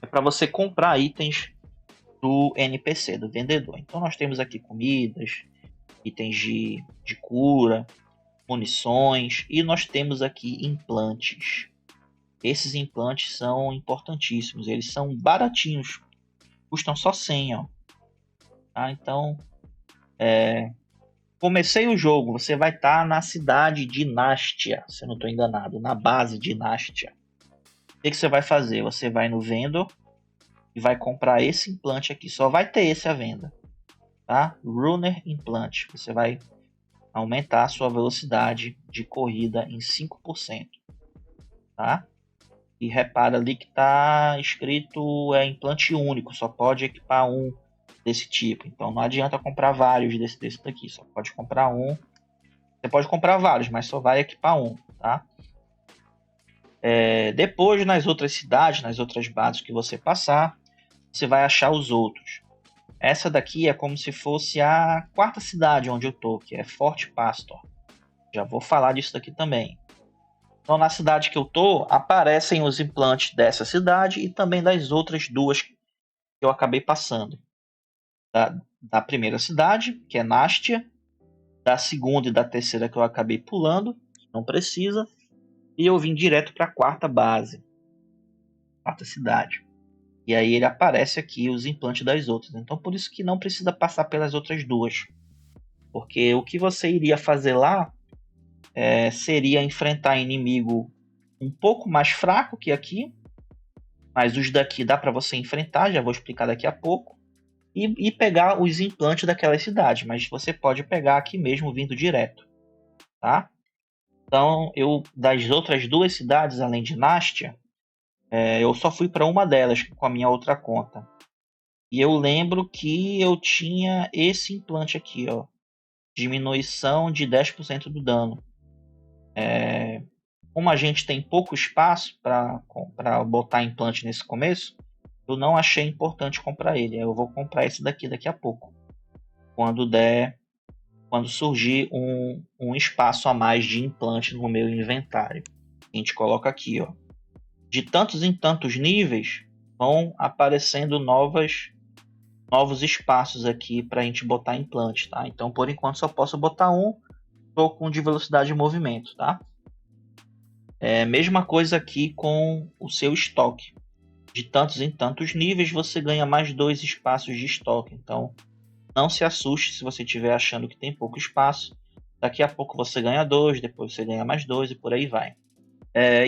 [SPEAKER 1] é para você comprar itens do NPC, do vendedor. Então nós temos aqui comidas, itens de cura, munições, e nós temos aqui implantes. Esses implantes são importantíssimos, eles são baratinhos, custam só 100, ó. Tá? Então, comecei o jogo, você vai estar na cidade de Nástia, se eu não estou enganado, na base de Nástia. O que você vai fazer? Você vai no vendor e vai comprar esse implante aqui, só vai ter esse à venda, tá? Runner Implant, você vai aumentar a sua velocidade de corrida em 5%, tá? E repara ali que está escrito implante único, só pode equipar um desse tipo. Então não adianta comprar vários desse daqui, só pode comprar um. Você pode comprar vários, mas só vai equipar um, tá? Depois, nas outras cidades, nas outras bases que você passar, você vai achar os outros. Essa daqui é como se fosse a quarta cidade onde eu tô, que é Fort Pastor. Já vou falar disso daqui também. Então, na cidade que eu tô, aparecem os implantes dessa cidade e também das outras duas que eu acabei passando. Da primeira cidade, que é Nástia, da segunda e da terceira que eu acabei pulando, não precisa, e eu vim direto para a quarta base, quarta cidade. E aí ele aparece aqui os implantes das outras. Então por isso que não precisa passar pelas outras duas. Porque o que você iria fazer lá seria enfrentar inimigo um pouco mais fraco que aqui. Mas os daqui dá para você enfrentar, já vou explicar daqui a pouco. E pegar os implantes daquela cidade. Mas você pode pegar aqui mesmo vindo direto. Tá? Então eu das outras duas cidades, além de Nástia, eu só fui para uma delas com a minha outra conta. E eu lembro que eu tinha esse implante aqui, ó. Diminuição de 10% do dano. Como a gente tem pouco espaço para botar implante nesse começo, eu não achei importante comprar ele. Eu vou comprar esse daqui a pouco. Quando surgir um espaço a mais de implante no meu inventário. A gente coloca aqui, ó. De tantos em tantos níveis, vão aparecendo novos espaços aqui para a gente botar implante, tá? Então, por enquanto, só posso botar um. Estou com de velocidade de movimento, tá? Mesma coisa aqui com o seu estoque. De tantos em tantos níveis, você ganha mais 2 espaços de estoque. Então, não se assuste se você estiver achando que tem pouco espaço. Daqui a pouco você ganha 2, depois você ganha mais 2 e por aí vai.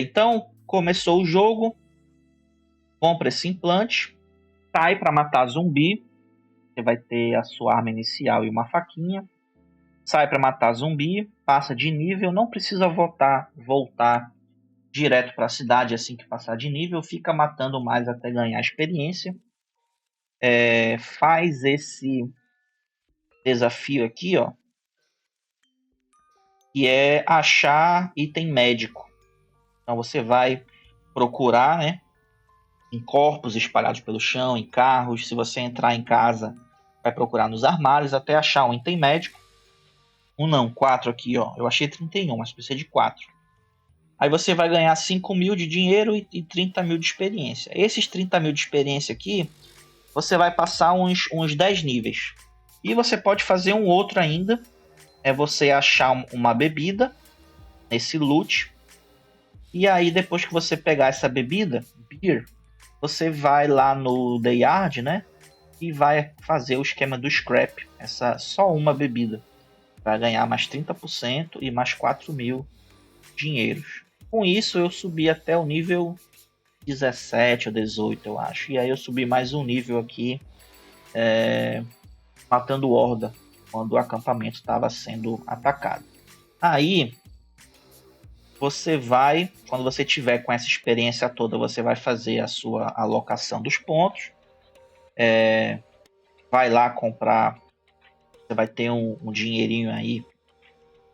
[SPEAKER 1] Então, começou o jogo. Compra esse implante. Sai para matar zumbi. Você vai ter a sua arma inicial e uma faquinha. Sai para matar zumbi. Passa de nível. Não precisa voltar direto para a cidade assim que passar de nível. Fica matando mais até ganhar experiência. Faz esse desafio aqui, ó, que é achar item médico. Então você vai procurar, né, em corpos espalhados pelo chão, em carros. Se você entrar em casa, vai procurar nos armários até achar um item médico. 4 aqui, ó. Eu achei 31, mas precisa de 4. Aí você vai ganhar 5 mil de dinheiro e 30 mil de experiência. Esses 30 mil de experiência aqui, você vai passar uns 10 níveis. E você pode fazer um outro ainda. É você achar uma bebida nesse loot. E aí, depois que você pegar essa bebida, beer, você vai lá no The Yard, né? E vai fazer o esquema do scrap. Só uma bebida. Vai ganhar mais 30% e mais 4 mil dinheiros. Com isso, eu subi até o nível 17 ou 18, eu acho. E aí eu subi mais um nível aqui, matando horda, quando o acampamento estava sendo atacado. Aí, você vai, quando você tiver com essa experiência toda, você vai fazer a sua alocação dos pontos. Vai lá comprar, você vai ter um dinheirinho aí,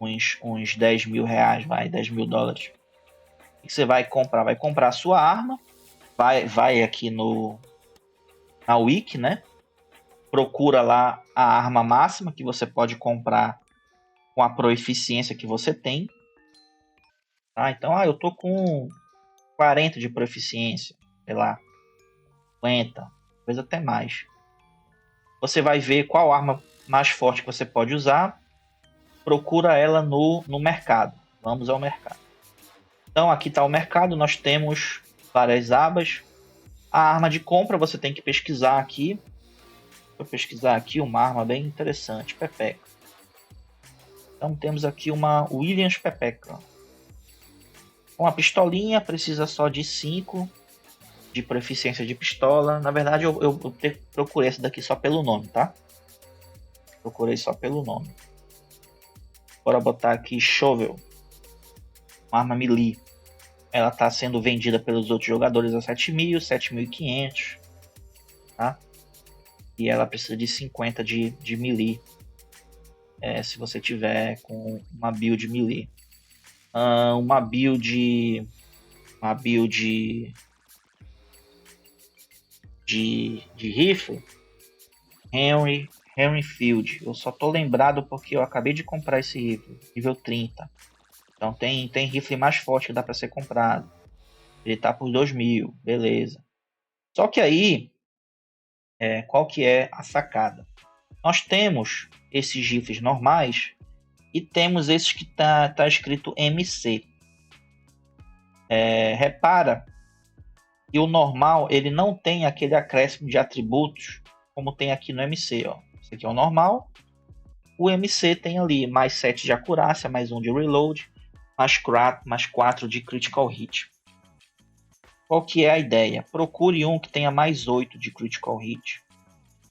[SPEAKER 1] uns 10 mil reais, 10 mil dólares. O que você vai comprar? Vai comprar a sua arma, vai aqui na Wiki, né? Procura lá a arma máxima que você pode comprar com a proeficiência que você tem. Tá? Então, eu tô com 40 de proeficiência, sei lá, 50, talvez até mais. Você vai ver qual arma mais forte que você pode usar, procura ela no mercado. Vamos ao mercado. Então, aqui está o mercado, nós temos várias abas. A arma de compra você tem que pesquisar aqui. Vou pesquisar aqui uma arma bem interessante, Pepeca. Então, temos aqui uma Williams Pepeca. Uma pistolinha, precisa só de 5 de proficiência de pistola. Na verdade, eu procurei essa daqui só pelo nome, tá? Procurei só pelo nome. Bora botar aqui Shovel. Uma arma melee. Ela está sendo vendida pelos outros jogadores a 7.000, 7.500. Tá? E ela precisa de 50 de melee. Se você tiver com uma build melee. Uma build de rifle. Henry Field. Eu só tô lembrado porque eu acabei de comprar esse rifle, nível 30. Então tem rifle mais forte que dá para ser comprado. Ele tá por 2.000, beleza. Só que aí, qual que é a sacada? Nós temos esses rifles normais e temos esses que tá escrito MC. Repara que o normal ele não tem aquele acréscimo de atributos como tem aqui no MC. Ó. Esse aqui é o normal. O MC tem ali mais 7 de acurácia, mais 1 de reload, mais 4 de critical hit. Qual que é a ideia? Procure um que tenha mais 8 de critical hit.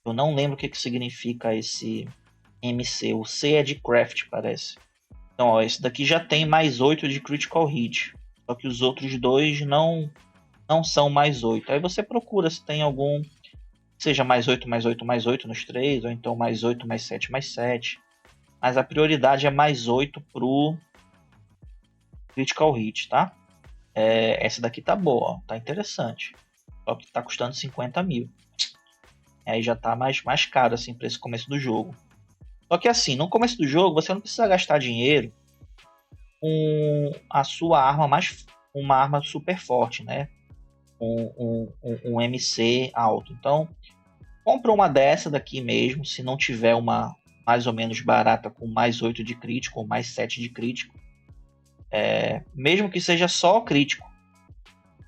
[SPEAKER 1] Eu não lembro o que significa esse MC. O C é de craft, parece. Então, ó, esse daqui já tem mais 8 de critical hit. Só que os outros dois não são mais 8. Aí você procura se tem algum seja mais 8, mais 8, mais 8 nos 3, ou então mais 8, mais 7, mais 7. Mas a prioridade é mais 8 pro critical hit, tá? Essa daqui tá boa, ó, tá interessante. Só que tá custando 50 mil. Aí já tá mais caro assim para esse começo do jogo. Só que assim, no começo do jogo você não precisa gastar dinheiro com a sua arma uma arma super forte, né? um MC alto. Então, compra uma dessa daqui mesmo, se não tiver uma mais ou menos barata com mais 8 de crítico ou mais 7 de crítico. Mesmo que seja só crítico.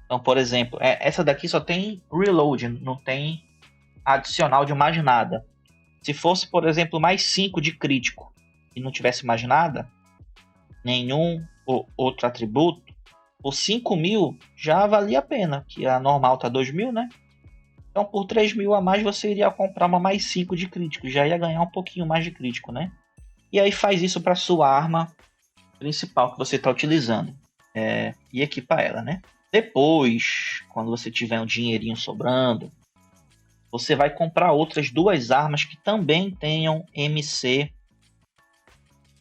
[SPEAKER 1] Então, por exemplo, essa daqui só tem reload, não tem adicional de mais nada. Se fosse, por exemplo, mais 5 de crítico e não tivesse mais nada, nenhum outro atributo, por 5.000 já valia a pena, que a normal tá 2.000, né? Então por 3.000 a mais você iria comprar uma mais 5 de crítico, já ia ganhar um pouquinho mais de crítico, né? E aí faz isso para sua arma principal que você está utilizando e equipa ela, né? Depois, quando você tiver um dinheirinho sobrando, você vai comprar outras 2 armas que também tenham MC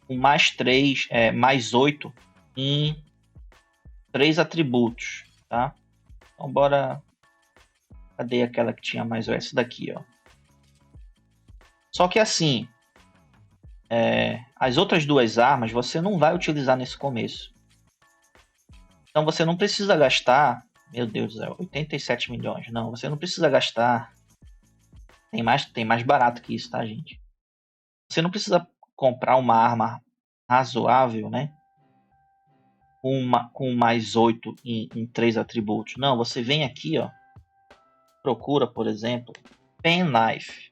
[SPEAKER 1] com mais 3, mais 8 em 3 atributos, tá? Então bora... Cadê aquela que tinha mais 8? Essa daqui, ó. Só que assim, as outras 2 armas você não vai utilizar nesse começo. Então você não precisa gastar, meu Deus do céu, 87 milhões. Não, você não precisa gastar. Tem mais barato que isso, tá, gente? Você não precisa comprar uma arma razoável, né? Com mais 8 em 3 atributos. Não, você vem aqui, ó. Procura, por exemplo, Penknife.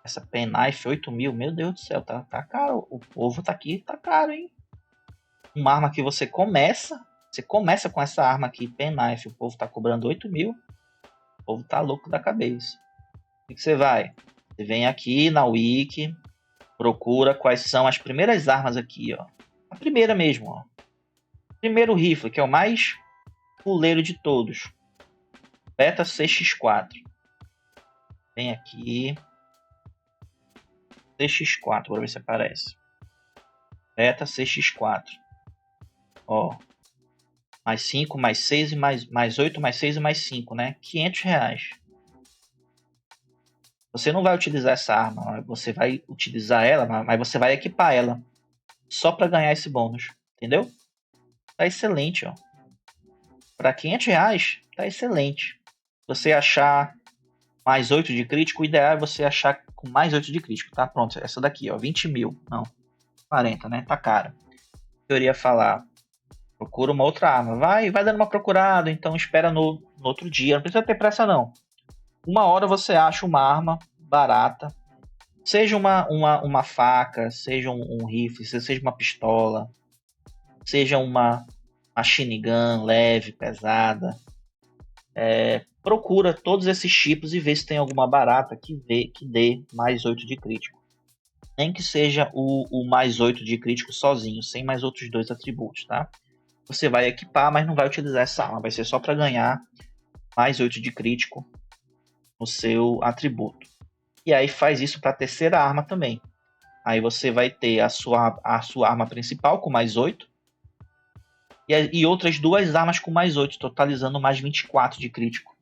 [SPEAKER 1] Essa Penknife, 8.000, meu Deus do céu, tá caro. O povo tá aqui, tá caro, hein? Uma arma que você começa com essa arma aqui, Penknife, o povo tá cobrando 8.000. O povo tá louco da cabeça. O que você vai? Você vem aqui na Wiki, procura quais são as primeiras armas aqui, ó. A primeira mesmo, ó. Primeiro rifle, que é o mais fuleiro de todos. Beta 6x4. Vem aqui. 6x4, bora ver se aparece. Beta 6x4. Ó. Mais 5, mais 6, mais 8, mais 6 e mais 5, né? R$500. Você não vai utilizar essa arma, você vai utilizar ela, mas você vai equipar ela. Só para ganhar esse bônus, entendeu? Tá excelente, ó. Para R$500, tá excelente. Você achar mais 8 de crítico, o ideal é você achar com mais 8 de crítico, tá? Pronto, essa daqui, ó, 20.000. Não, 40, né? Tá caro. Eu iria falar, procura uma outra arma. Vai dando uma procurada, então espera no outro dia. Não precisa ter pressa, não. Uma hora você acha uma arma barata. Seja uma faca, seja um rifle, seja uma pistola, seja uma machine gun leve, pesada. Procura todos esses tipos e vê se tem alguma barata que dê mais 8 de crítico. Nem que seja o mais 8 de crítico sozinho, sem mais outros 2 atributos, tá? Você vai equipar, mas não vai utilizar essa arma. Vai ser só para ganhar mais 8 de crítico no seu atributo. E aí faz isso para a terceira arma também. Aí você vai ter a sua arma principal com mais 8. E outras 2 armas com mais 8, totalizando mais 24 de crítico.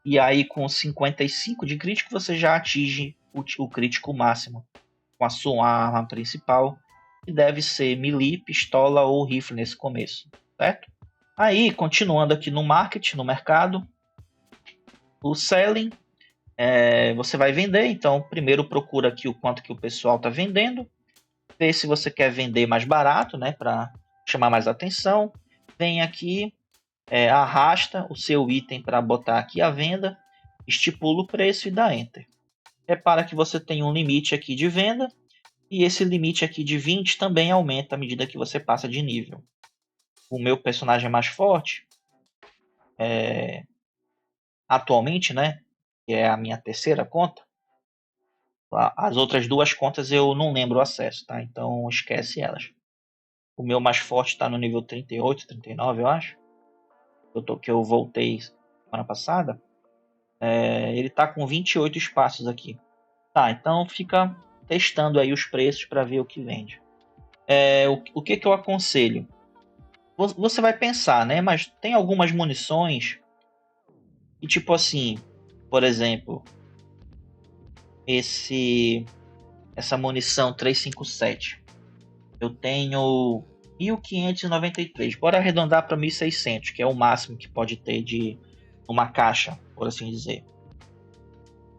[SPEAKER 1] E aí com 55 de crítico você já atinge o crítico máximo com a sua arma principal, que deve ser melee, pistola ou rifle nesse começo, certo? Aí, continuando aqui no market, no mercado, o selling, você vai vender, então primeiro procura aqui o quanto que o pessoal está vendendo, vê se você quer vender mais barato, né, para chamar mais atenção, vem aqui, arrasta o seu item para botar aqui a venda, estipula o preço e dá Enter. Repara que você tem um limite aqui de venda, e esse limite aqui de 20 também aumenta à medida que você passa de nível. O meu personagem mais forte, atualmente, né, que é a minha terceira conta, as outras 2 contas eu não lembro o acesso, tá? Então esquece elas. O meu mais forte está no nível 38, 39, eu acho. Que eu voltei semana passada. Ele está com 28 espaços aqui. Tá, então fica testando aí os preços para ver o que vende. O que eu aconselho? Você vai pensar, né? Mas tem algumas munições e tipo assim, por exemplo, essa munição 357. Eu tenho 1.593. Bora arredondar para 1.600, que é o máximo que pode ter de uma caixa, por assim dizer.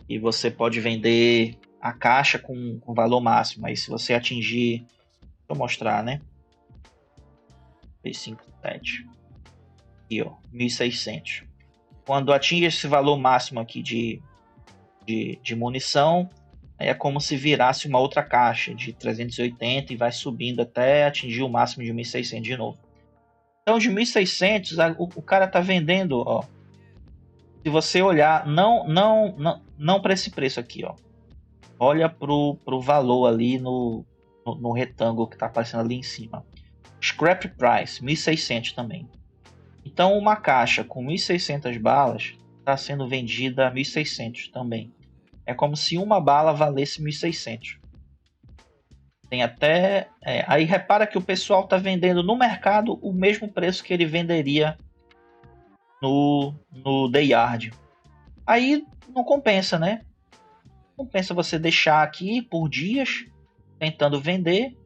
[SPEAKER 1] E você pode vender a caixa com valor máximo. Aí se você atingir... Deixa eu mostrar, né? 357. Aqui, ó. 1.600. Quando atinge esse valor máximo aqui de munição, é como se virasse uma outra caixa de 380 e vai subindo até atingir o máximo de 1.600 de novo. Então, de 1.600, o cara tá vendendo, ó. Se você olhar, não para esse preço aqui, ó. Olha pro valor ali no retângulo que tá aparecendo ali em cima. Scrap Price, 1.600 também. Então, uma caixa com 1.600 balas está sendo vendida a 1.600 também. É como se uma bala valesse 1.600. Tem até... aí repara que o pessoal está vendendo no mercado o mesmo preço que ele venderia no The Yard. Aí não compensa, né? Compensa você deixar aqui por dias tentando vender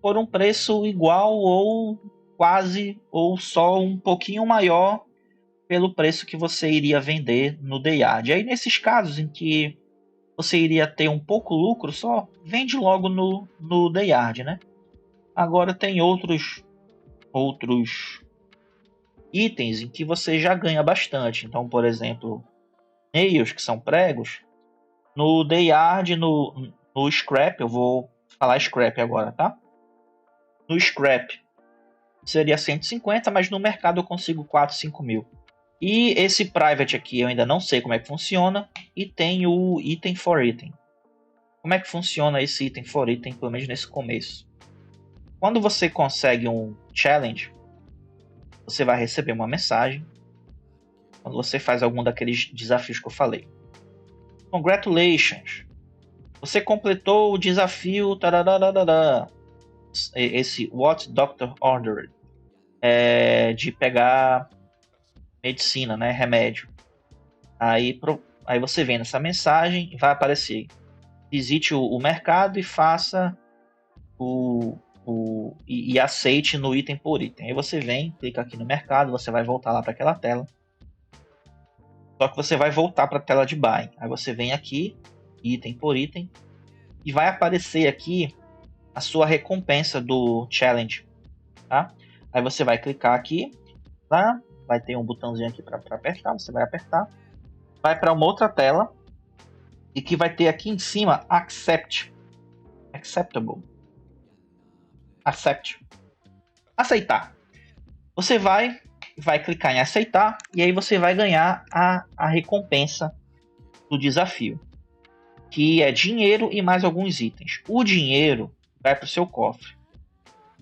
[SPEAKER 1] por um preço igual ou quase ou só um pouquinho maior pelo preço que você iria vender no The Yard. Aí nesses casos em que você iria ter um pouco lucro só, vende logo no The Yard, né? Agora tem outros itens em que você já ganha bastante. Então, por exemplo, nails, que são pregos, no The Yard, no Scrap, eu vou falar Scrap agora, tá? No Scrap seria 150, mas no mercado eu consigo 4, 5 mil. E esse Private aqui eu ainda não sei como é que funciona. E tem o Item for Item. Como é que funciona esse Item for Item, pelo menos nesse começo? Quando você consegue um Challenge, você vai receber uma mensagem. Quando você faz algum daqueles desafios que eu falei. Congratulations! Você completou o desafio... Esse What Doctor Ordered. De pegar medicina, né? Remédio. Aí você vê nessa mensagem, vai aparecer: visite o mercado e faça e aceite no item por item. Aí você vem, clica aqui no mercado, você vai voltar lá para aquela tela. Só que você vai voltar para a tela de buying. Aí você vem aqui, item por item, e vai aparecer aqui a sua recompensa do challenge, tá? Aí você vai clicar aqui, tá? Vai ter um botãozinho aqui para apertar, você vai apertar, vai para uma outra tela e que vai ter aqui em cima accept, acceptable, aceitar. Você vai clicar em aceitar e aí você vai ganhar a recompensa do desafio, que é dinheiro e mais alguns itens. O dinheiro vai para o seu cofre.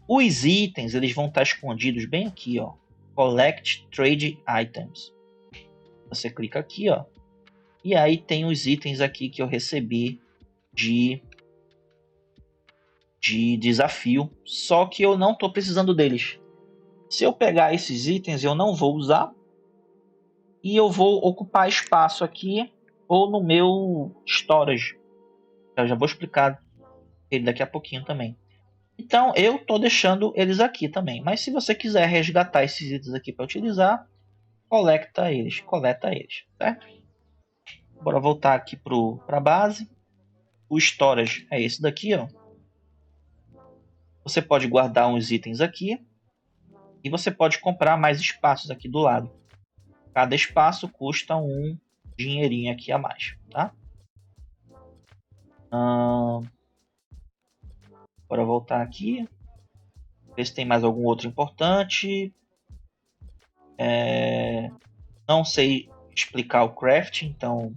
[SPEAKER 1] Os itens eles vão estar escondidos bem aqui, ó. Collect Trade Items. Você clica aqui, ó. E aí tem os itens aqui que eu recebi de desafio. Só que eu não estou precisando deles. Se eu pegar esses itens, eu não vou usar. E eu vou ocupar espaço aqui ou no meu storage. Eu já vou explicar ele daqui a pouquinho também. Então eu estou deixando eles aqui também. Mas se você quiser resgatar esses itens aqui para utilizar, coleta eles, certo? Bora voltar aqui para a base. O storage é esse daqui, ó. Você pode guardar uns itens aqui e você pode comprar mais espaços aqui do lado. Cada espaço custa um dinheirinho aqui a mais, tá? Bora voltar aqui. Ver se tem mais algum outro importante. Não sei explicar o craft, então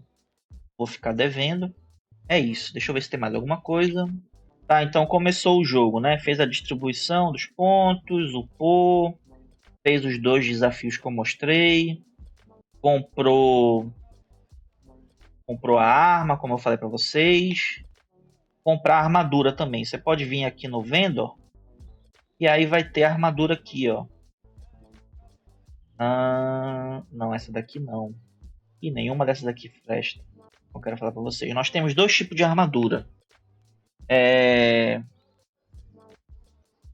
[SPEAKER 1] vou ficar devendo. É isso. Deixa eu ver se tem mais alguma coisa. Tá, então começou o jogo, né? Fez a distribuição dos pontos, upou, fez os 2 desafios que eu mostrei, comprou a arma, como eu falei para vocês, comprar a armadura também. Você pode vir aqui no Vendor e aí vai ter a armadura aqui, ó. Não, essa daqui não. E nenhuma dessas aqui presta. Eu quero falar para vocês. Nós temos 2 tipos de armadura.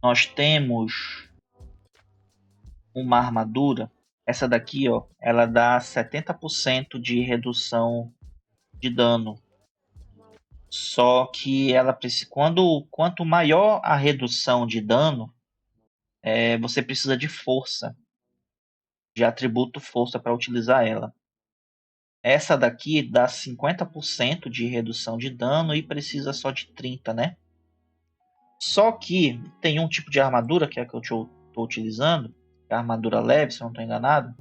[SPEAKER 1] Nós temos uma armadura, essa daqui, ó, ela dá 70% de redução de dano. Só que ela precisa, quanto maior a redução de dano, você precisa de força, de atributo força para utilizar ela. Essa daqui dá 50% de redução de dano e precisa só de 30, né? Só que tem um tipo de armadura, que é a que eu estou utilizando, que é a armadura leve, se eu não estou enganado.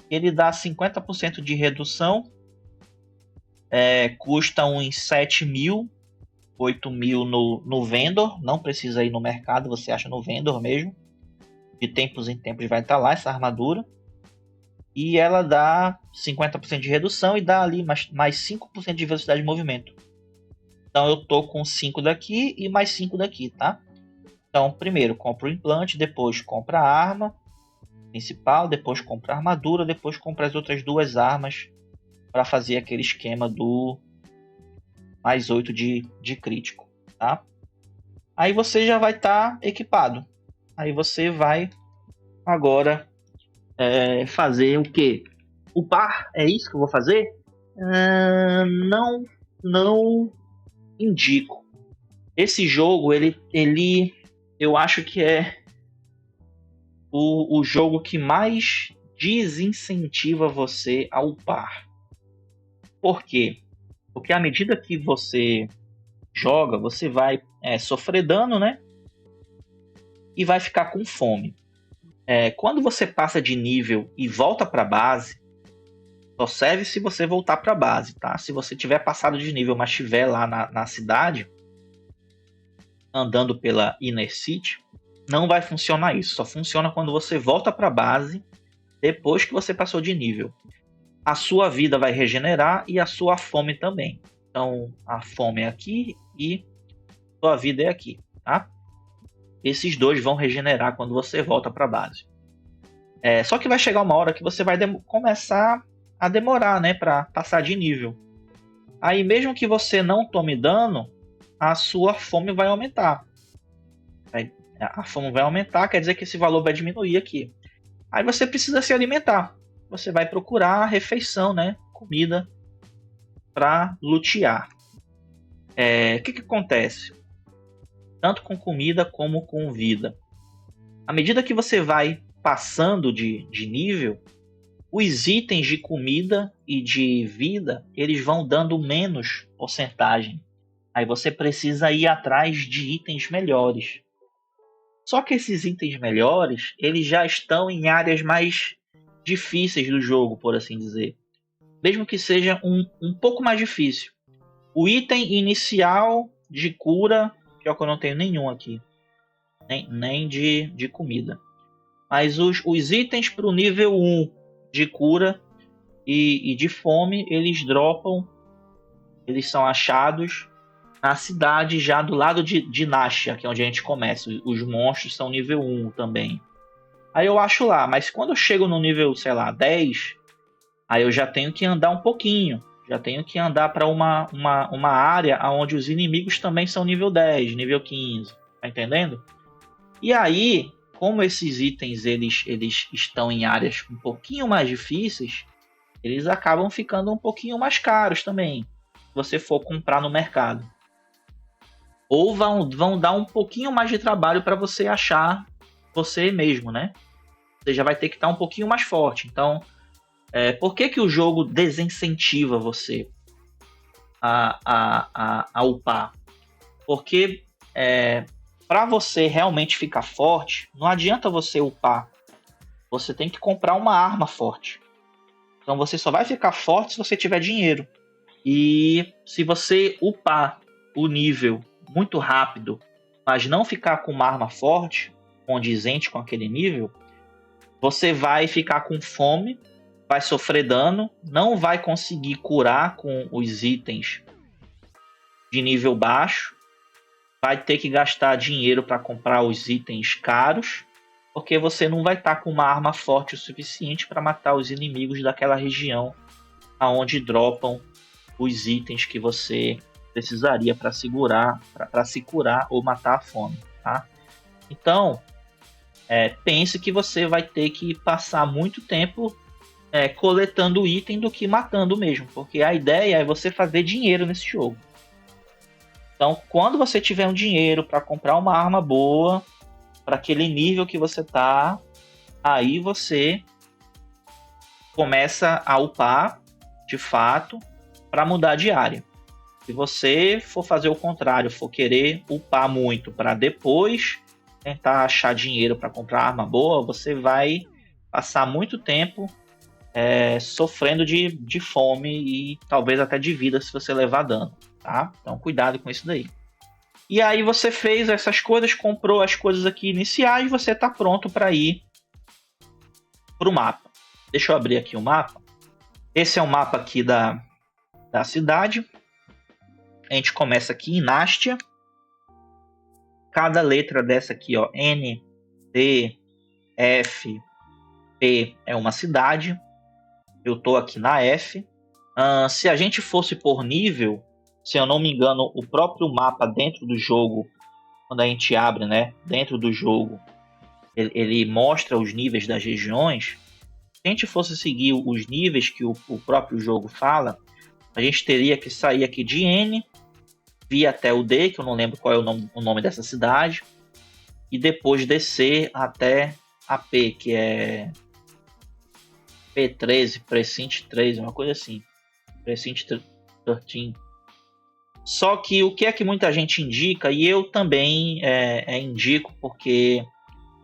[SPEAKER 1] Ele dá 50% de redução, custa uns 7 mil, 8 mil no vendor, não precisa ir no mercado, você acha no vendor mesmo. De tempos em tempos vai estar lá essa armadura. E ela dá 50% de redução e dá ali mais 5% de velocidade de movimento. Então eu tô com 5 daqui e mais 5 daqui, tá? Então primeiro compra o implante, depois compra a arma principal, depois compra a armadura, depois compra as outras 2 armas para fazer aquele esquema do mais 8 de crítico, tá? Aí você já vai estar equipado. Aí você vai agora fazer o quê? Upar? É isso que eu vou fazer? Não indico. Esse jogo, ele eu acho que é o jogo que mais desincentiva você a upar. Por quê? Porque à medida que você joga, você vai sofrer dano, né? E vai ficar com fome. Quando você passa de nível e volta para a base, só serve se você voltar para a base, tá? Se você tiver passado de nível, mas estiver lá na cidade, andando pela Inner City, não vai funcionar isso. Só funciona quando você volta para a base, depois que você passou de nível. A sua vida vai regenerar e a sua fome também. Então, a fome é aqui e a sua vida é aqui, tá? Esses dois vão regenerar quando você volta para a base. Só que vai chegar uma hora que você vai começar a demorar, né, para passar de nível. Aí mesmo que você não tome dano, a sua fome vai aumentar. A fome vai aumentar, quer dizer que esse valor vai diminuir aqui. Aí você precisa se alimentar. Você vai procurar refeição, né, comida para lutear. O que acontece? Tanto com comida como com vida. À medida que você vai passando de nível, os itens de comida e de vida, eles vão dando menos porcentagem. Aí você precisa ir atrás de itens melhores. Só que esses itens melhores, eles já estão em áreas mais difíceis do jogo, por assim dizer. Mesmo que seja um pouco mais difícil. O item inicial de cura, que é o que eu não tenho nenhum aqui. Nem de comida. Mas os itens para o nível 1 de cura e de fome, eles dropam, eles são achados na cidade já do lado de Nashia, que é onde a gente começa. Os monstros são nível 1 também. Aí eu acho lá, mas quando eu chego no nível, sei lá, 10, aí eu já tenho que andar um pouquinho. Já tenho que andar para uma área onde os inimigos também são nível 10, nível 15. Tá entendendo? E aí, como esses itens eles estão em áreas um pouquinho mais difíceis, eles acabam ficando um pouquinho mais caros também, se você for comprar no mercado. Ou vão dar um pouquinho mais de trabalho para você achar você mesmo, né? Você já vai ter que estar um pouquinho mais forte. Então, por que o jogo desincentiva você a upar? Porque para você realmente ficar forte, não adianta você upar. Você tem que comprar uma arma forte. Então você só vai ficar forte se você tiver dinheiro. E se você upar o nível muito rápido, mas não ficar com uma arma forte, condizente com aquele nível, você vai ficar com fome, vai sofrer dano, não vai conseguir curar com os itens de nível baixo, vai ter que gastar dinheiro para comprar os itens caros, porque você não vai estar com uma arma forte o suficiente para matar os inimigos daquela região aonde dropam os itens que você precisaria para se curar ou matar a fome, tá? Então, pense que você vai ter que passar muito tempo coletando item do que matando mesmo, porque a ideia é você fazer dinheiro nesse jogo. Então, quando você tiver um dinheiro para comprar uma arma boa, para aquele nível que você tá, aí você começa a upar de fato para mudar de área. Se você for fazer o contrário, for querer upar muito para depois tentar achar dinheiro para comprar arma boa, você vai passar muito tempo sofrendo de fome e talvez até de vida se você levar dano, tá? Então cuidado com isso daí. E aí você fez essas coisas, comprou as coisas aqui iniciais, você está pronto para ir para o mapa. Deixa eu abrir aqui o mapa. Esse é o mapa aqui da cidade. A gente começa aqui em Nástia. Cada letra dessa aqui, ó, N, D, F, P é uma cidade. Eu tô aqui na F. Se a gente fosse por nível, se eu não me engano, o próprio mapa dentro do jogo, quando a gente abre, né, dentro do jogo, ele mostra os níveis das regiões. Se a gente fosse seguir os níveis que o próprio jogo fala, a gente teria que sair aqui de N, vir até o D, que eu não lembro qual é o nome dessa cidade, e depois descer até a P, que é P13, Precinct 3, uma coisa assim. Precinct 13. Só que o que é que muita gente indica, e eu também indico, porque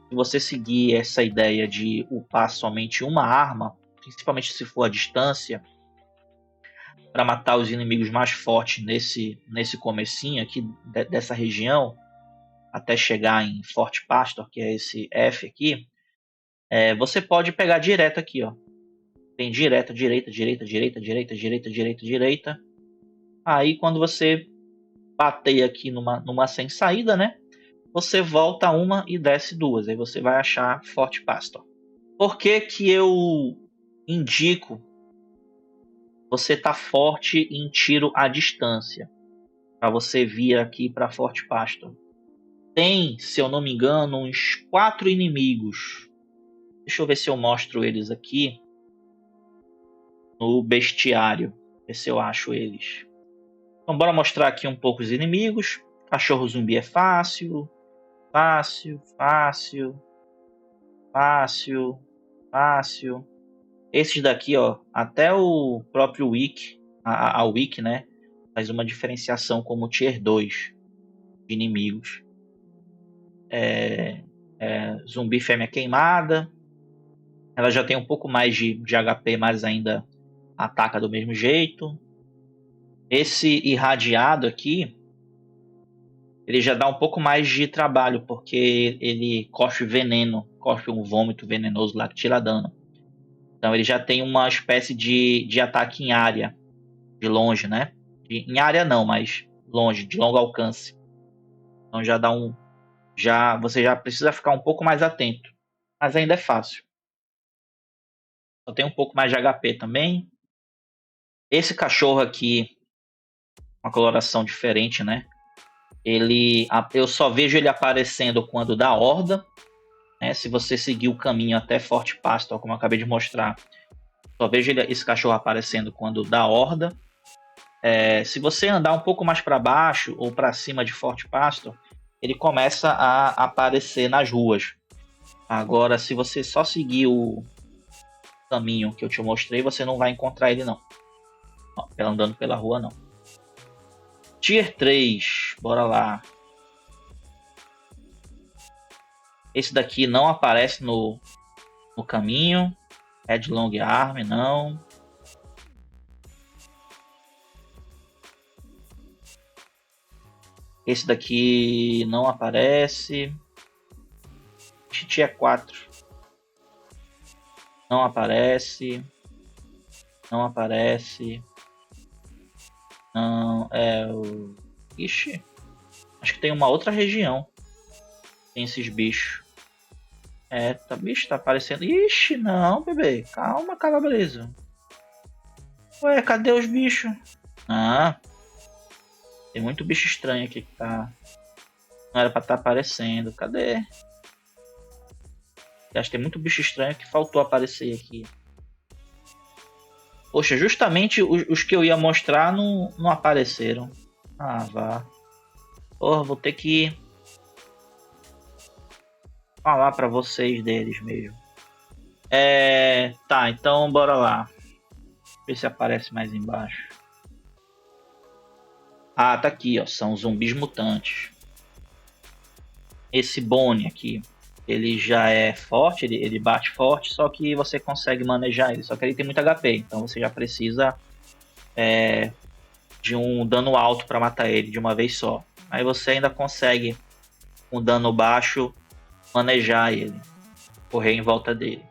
[SPEAKER 1] se você seguir essa ideia de upar somente uma arma, principalmente se for a distância, para matar os inimigos mais fortes nesse comecinho aqui dessa região, até chegar em Fort Pastor, que é esse F aqui, você pode pegar direto aqui, ó. Tem direto, direita, direita, direita, direita, direita, direita, direita. Aí quando você bater aqui numa sem saída, né? Você volta uma e desce duas. Aí você vai achar Fort Pastor. Por que que eu indico você tá forte em tiro à distância? Para você vir aqui para Fort Pastor. Tem, se eu não me engano, uns 4 inimigos. Deixa eu ver se eu mostro eles aqui no bestiário. Ver se eu acho eles. Então bora mostrar aqui um pouco os inimigos. Cachorro zumbi é fácil. Fácil, fácil. Fácil, fácil. Esses daqui, ó, até o próprio Wiki, a Wiki, né, faz uma diferenciação como Tier 2 de inimigos. Zumbi fêmea queimada. Ela já tem um pouco mais de HP, mas ainda ataca do mesmo jeito. Esse irradiado aqui, ele já dá um pouco mais de trabalho, porque ele cospe veneno, cospe um vômito venenoso lá que tira dano. Então ele já tem uma espécie de ataque em área, de longe, né? Em área não, mas longe, de longo alcance. Então já dá um... você já precisa ficar um pouco mais atento. Mas ainda é fácil. Só tem um pouco mais de HP também. Esse cachorro aqui, uma coloração diferente, né? Eu só vejo ele aparecendo quando dá horda. Né? Se você seguir o caminho até Fort Pastor, como eu acabei de mostrar, só vejo esse cachorro aparecendo quando dá horda. Se você andar um pouco mais para baixo ou para cima de Fort Pastor, ele começa a aparecer nas ruas. Agora, se você só seguir o caminho que eu te mostrei, você não vai encontrar ele não. Andando pela rua não. Tier 3, bora lá. Esse daqui não aparece no caminho. Red Long Arm, não. Esse daqui não aparece. Tier 4. Não aparece. Não aparece. Não, o... Ixi. Acho que tem uma outra região. Tem esses bichos. Bicho, tá aparecendo. Ixi, não, bebê. Calma, calabresa. Ué, cadê os bichos? Ah. Tem muito bicho estranho aqui que tá... Não era pra estar aparecendo. Cadê? Acho que tem muito bicho estranho que faltou aparecer aqui. Poxa, justamente os que eu ia mostrar não apareceram. Ah, vá. Porra, vou ter que falar pra vocês deles mesmo. Tá, então bora lá. Ver se aparece mais embaixo. Ah, tá aqui, ó. São zumbis mutantes. Esse Bonnie aqui, ele já é forte, ele bate forte, só que você consegue manejar ele. Só que ele tem muito HP, então você já precisa de um dano alto para matar ele de uma vez só. Aí você ainda consegue, com dano baixo, manejar ele, correr em volta dele.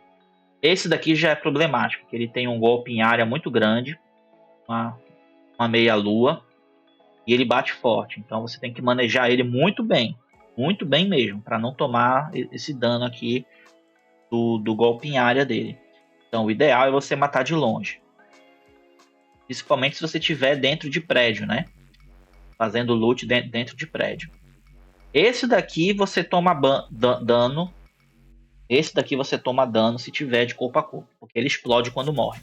[SPEAKER 1] Esse daqui já é problemático, porque ele tem um golpe em área muito grande, uma meia-lua, e ele bate forte. Então você tem que manejar ele muito bem mesmo, para não tomar esse dano aqui do golpe em área dele. Então o ideal é você matar de longe. Principalmente se você estiver dentro de prédio, né? Fazendo loot dentro de prédio. Esse daqui você toma dano. Esse daqui você toma dano se tiver de corpo a corpo, porque ele explode quando morre.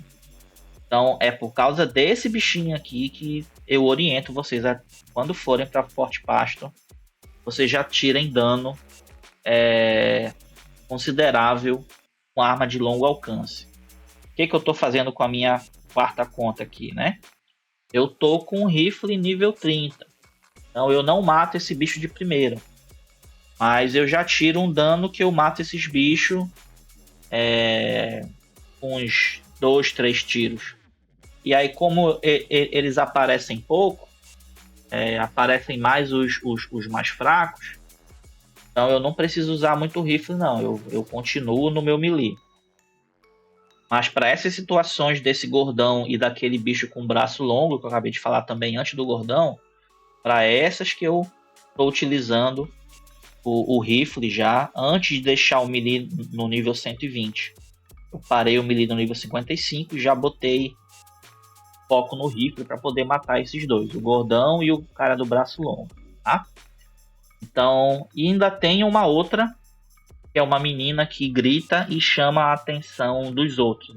[SPEAKER 1] Então é por causa desse bichinho aqui que eu oriento vocês a, quando forem para Forte Pasto, vocês já tirem dano considerável com arma de longo alcance. O que eu estou fazendo com a minha quarta conta aqui, né? Eu tô com um rifle nível 30. Então eu não mato esse bicho de primeira. Mas eu já tiro um dano que eu mato esses bichos com uns 2, 3 tiros. E aí, como eles aparecem pouco, aparecem mais os mais fracos, então eu não preciso usar muito rifle, não. Eu continuo no meu melee. Mas para essas situações desse gordão e daquele bicho com braço longo, que eu acabei de falar também antes do gordão, para essas que eu estou utilizando o rifle já, antes de deixar o melee no nível 120. Eu parei o melee no nível 55 e já botei foco no rifle para poder matar esses dois, o gordão e o cara do braço longo, tá? Então, e ainda tem uma outra, que é uma menina que grita e chama a atenção dos outros.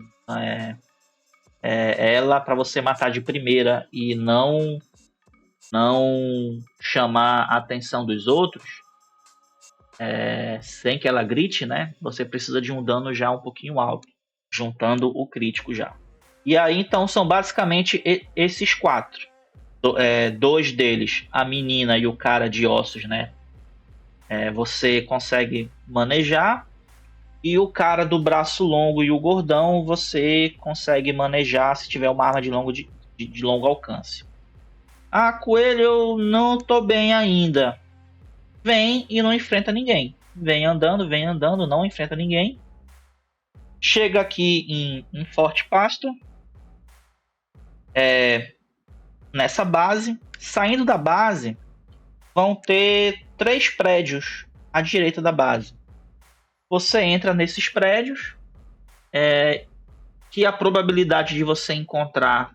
[SPEAKER 1] Ela, para você matar de primeira e não chamar a atenção dos outros, sem que ela grite, né? Você precisa de um dano já um pouquinho alto, juntando o crítico já. E aí, então, são basicamente esses 4. Dois deles, a menina e o cara de ossos, né? Você consegue manejar. E o cara do braço longo e o gordão, você consegue manejar se tiver uma arma de longo alcance. Ah, coelho, eu não tô bem ainda. Vem e não enfrenta ninguém. Vem andando, não enfrenta ninguém. Chega aqui em Forte Pasto. Nessa base. Saindo da base, vão ter 3 prédios à direita da base. Você entra nesses prédios, que a probabilidade de você encontrar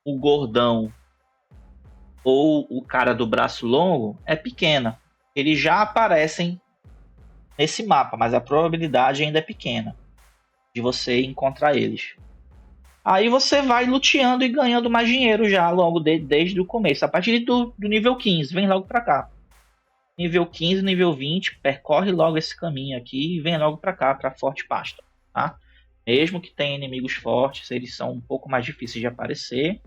[SPEAKER 1] o gordão ou o cara do braço longo é pequena. Eles já aparecem nesse mapa, mas a probabilidade ainda é pequena de você encontrar eles. Aí você vai luteando e ganhando mais dinheiro já logo desde o começo. A partir do nível 15, vem logo pra cá. Nível 15, nível 20, percorre logo esse caminho aqui e vem logo pra cá, pra Forte Pasto, tá? Mesmo que tenha inimigos fortes, eles são um pouco mais difíceis de aparecer.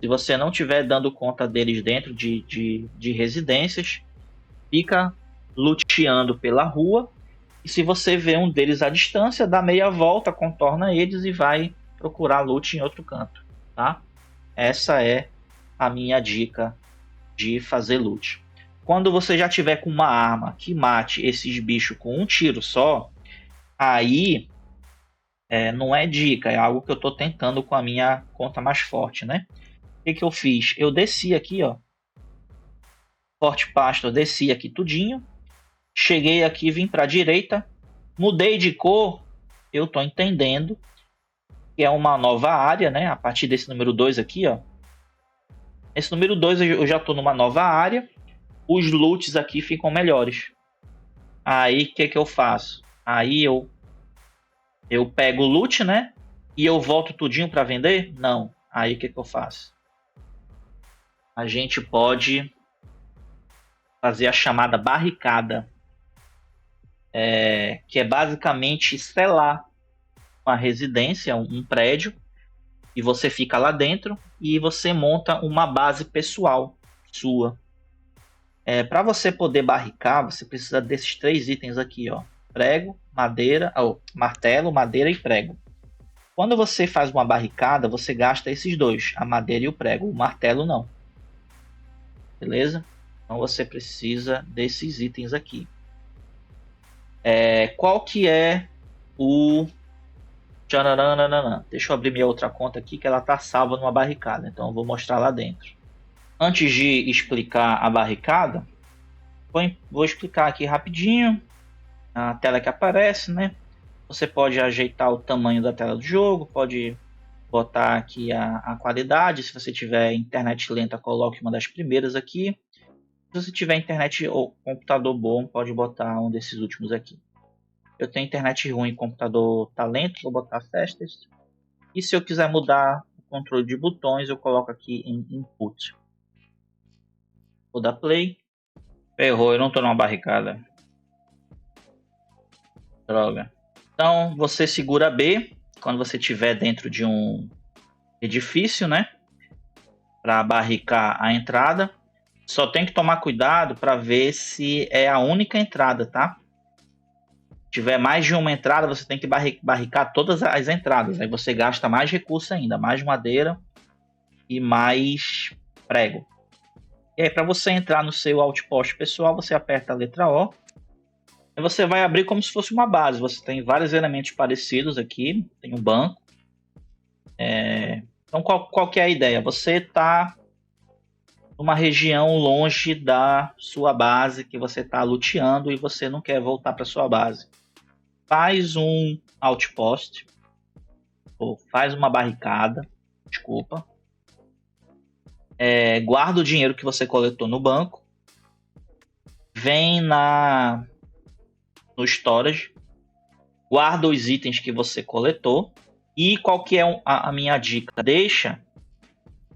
[SPEAKER 1] Se você não estiver dando conta deles dentro de residências, fica luteando pela rua. E se você vê um deles à distância, dá meia volta, contorna eles e vai procurar loot em outro canto, tá? Essa é a minha dica de fazer loot. Quando você já tiver com uma arma que mate esses bichos com um tiro só, aí não é dica, é algo que eu estou tentando com a minha conta mais forte, né? O que eu fiz? Eu desci aqui, ó. Forte Pasto, eu desci aqui tudinho. Cheguei aqui, vim para a direita. Mudei de cor. Eu tô entendendo que é uma nova área, né? A partir desse número 2 aqui, ó. Esse número 2 eu já tô numa nova área. Os loots aqui ficam melhores. Aí, o que eu faço? Aí eu pego o loot, né? E eu volto tudinho para vender? Não. Aí o que eu faço? A gente pode fazer a chamada barricada, que é basicamente selar uma residência, um prédio, e você fica lá dentro e você monta uma base pessoal sua. Para você poder barricar, você precisa desses 3 itens aqui, ó: prego, madeira, martelo, madeira e prego. Quando você faz uma barricada, você gasta esses 2, a madeira e o prego. O martelo não. Beleza? Então você precisa desses itens aqui. Qual que é o... Deixa eu abrir minha outra conta aqui, que ela está salva numa barricada. Então eu vou mostrar lá dentro. Antes de explicar a barricada, vou explicar aqui rapidinho a tela que aparece, né? Você pode ajeitar o tamanho da tela do jogo, pode botar aqui a qualidade. Se você tiver internet lenta, coloque uma das primeiras aqui. Se você tiver internet ou computador bom, pode botar um desses últimos aqui. Eu tenho internet ruim e computador tá lento, vou botar fastest. E se eu quiser mudar o controle de botões, eu coloco aqui em input. Vou dar play. Errou, eu não estou numa barricada. Droga. Então você segura B quando você estiver dentro de um edifício, né? Para barricar a entrada. Só tem que tomar cuidado para ver se é a única entrada, tá? Se tiver mais de uma entrada, você tem que barricar todas as entradas. Aí você gasta mais recurso ainda, mais madeira e mais prego. E aí, para você entrar no seu outpost pessoal, você aperta a letra O. E você vai abrir como se fosse uma base. Você tem vários elementos parecidos aqui. Tem um banco. Então, qual que é a ideia? Você está numa região longe da sua base, que você está luteando e você não quer voltar para sua base. Faz um outpost, ou faz uma barricada, desculpa. Guarda o dinheiro que você coletou no banco. Vem no storage. Guarda os itens que você coletou. E qual que é a minha dica? Deixa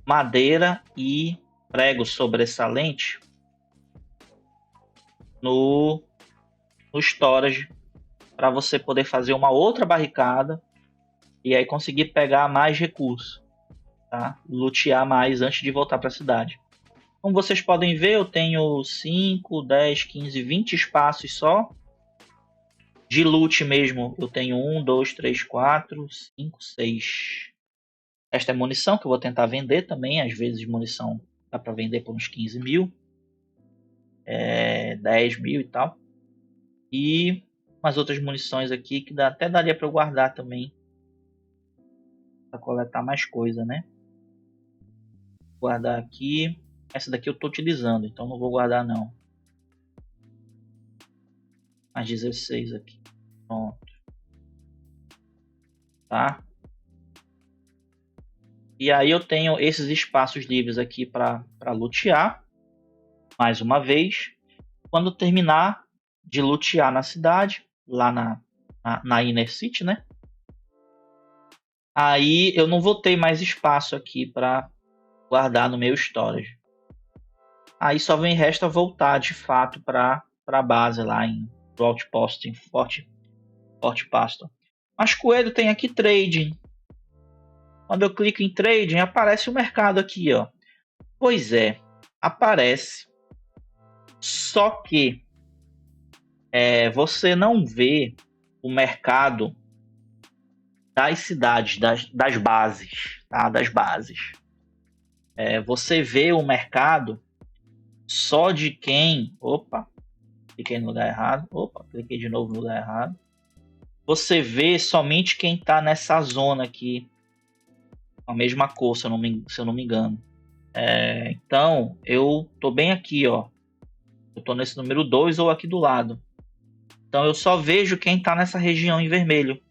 [SPEAKER 1] madeira e prego sobressalente no storage, para você poder fazer uma outra barricada e aí conseguir pegar mais recursos, tá? Lutear mais antes de voltar para a cidade. Como vocês podem ver, eu tenho 5, 10, 15, 20 espaços só. De loot mesmo, eu tenho 1, 2, 3, 4, 5, 6. Esta é munição que eu vou tentar vender também. Às vezes munição dá para vender por uns 15 mil, 10 mil e tal. E umas outras munições aqui que até daria para eu guardar também, para coletar mais coisa, né? Vou guardar aqui. Essa daqui eu estou utilizando, então não vou guardar não. Mais 16 aqui. Pronto. Tá? E aí eu tenho esses espaços livres aqui para lutear. Mais uma vez. Quando terminar de lutear na cidade, lá na Inner City, né? Aí eu não vou ter mais espaço aqui para guardar no meu storage. Aí só resta voltar de fato para a base lá do Outpost, em Fort Pastor. Mas Coelho tem aqui trading. Quando eu clico em trading, aparece o mercado aqui, ó. Pois é, aparece. Só que você não vê o mercado das cidades, das bases, tá? Das bases. Você vê o mercado só de quem... Opa, cliquei no lugar errado. Opa, cliquei de novo no lugar errado. Você vê somente quem está nessa zona aqui, com a mesma cor, se eu não me engano. Então, eu tô bem aqui, ó. Eu tô nesse número 2 ou aqui do lado. Então, eu só vejo quem está nessa região em vermelho,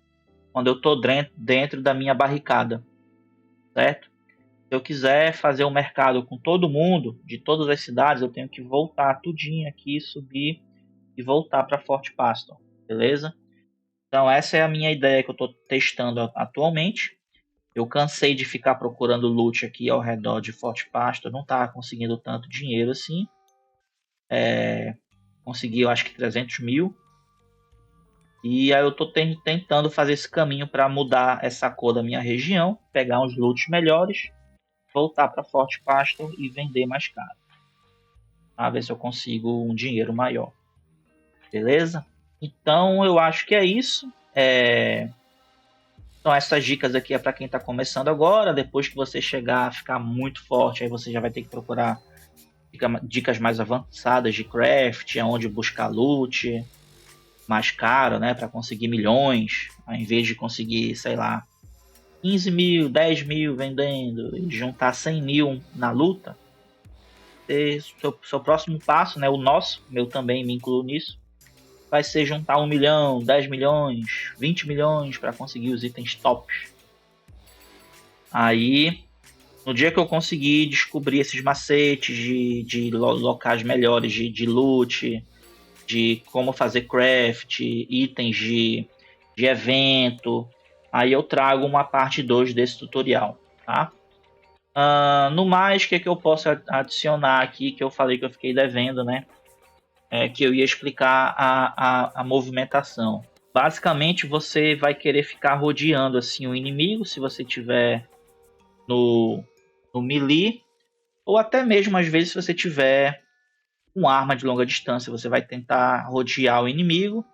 [SPEAKER 1] quando eu tô dentro da minha barricada, certo? Se eu quiser fazer um mercado com todo mundo, de todas as cidades, eu tenho que voltar tudinho aqui, subir e voltar para Fort Pastor, beleza? Então essa é a minha ideia que eu estou testando atualmente. Eu cansei de ficar procurando loot aqui ao redor de Forte Pasto, eu não estava conseguindo tanto dinheiro assim. Consegui, eu acho que 300 mil. E aí eu estou tentando fazer esse caminho para mudar essa cor da minha região, pegar uns loots melhores, voltar para Forte Pasto e vender mais caro. Para ver se eu consigo um dinheiro maior. Beleza? Então eu acho que é isso. Então essas dicas aqui é para quem está começando agora. Depois que você chegar a ficar muito forte, aí você já vai ter que procurar dicas mais avançadas de craft, aonde buscar loot mais caro, né, para conseguir milhões, ao invés de conseguir, sei lá, 15 mil, 10 mil vendendo e juntar 100 mil na luta. Seu próximo passo, né, meu também me incluo nisso, vai ser juntar 1 milhão, 10 milhões, 20 milhões para conseguir os itens tops. Aí, no dia que eu conseguir descobrir esses macetes de locais melhores de loot, de como fazer craft, itens de evento, aí eu trago uma parte 2 desse tutorial, tá? No mais, o que eu posso adicionar aqui, que eu falei que eu fiquei devendo, né? Que eu ia explicar a movimentação. Basicamente, você vai querer ficar rodeando assim o inimigo, se você tiver no melee, ou até mesmo às vezes se você tiver com arma de longa distância, você vai tentar rodear o inimigo,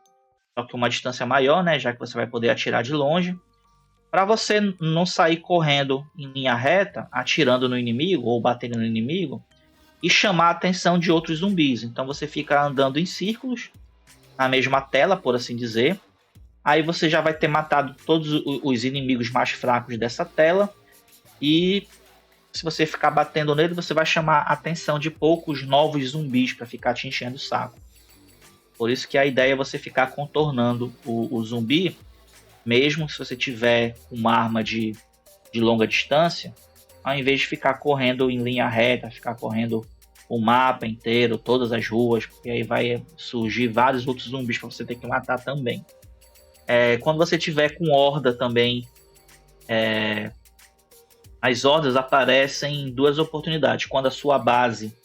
[SPEAKER 1] só que uma distância maior, né, já que você vai poder atirar de longe, para você não sair correndo em linha reta, atirando no inimigo ou batendo no inimigo e chamar a atenção de outros zumbis. Então você fica andando em círculos na mesma tela, por assim dizer. Aí você já vai ter matado todos os inimigos mais fracos dessa tela e se você ficar batendo nele, você vai chamar a atenção de poucos novos zumbis para ficar te enchendo o saco. Por isso que a ideia é você ficar contornando o zumbi, mesmo se você tiver uma arma de longa distância, ao invés de ficar correndo em linha reta, ficar correndo o mapa inteiro, todas as ruas, porque aí vai surgir vários outros zumbis para você ter que matar também. Quando você tiver com horda também, as hordas aparecem em duas oportunidades. Quando a sua base,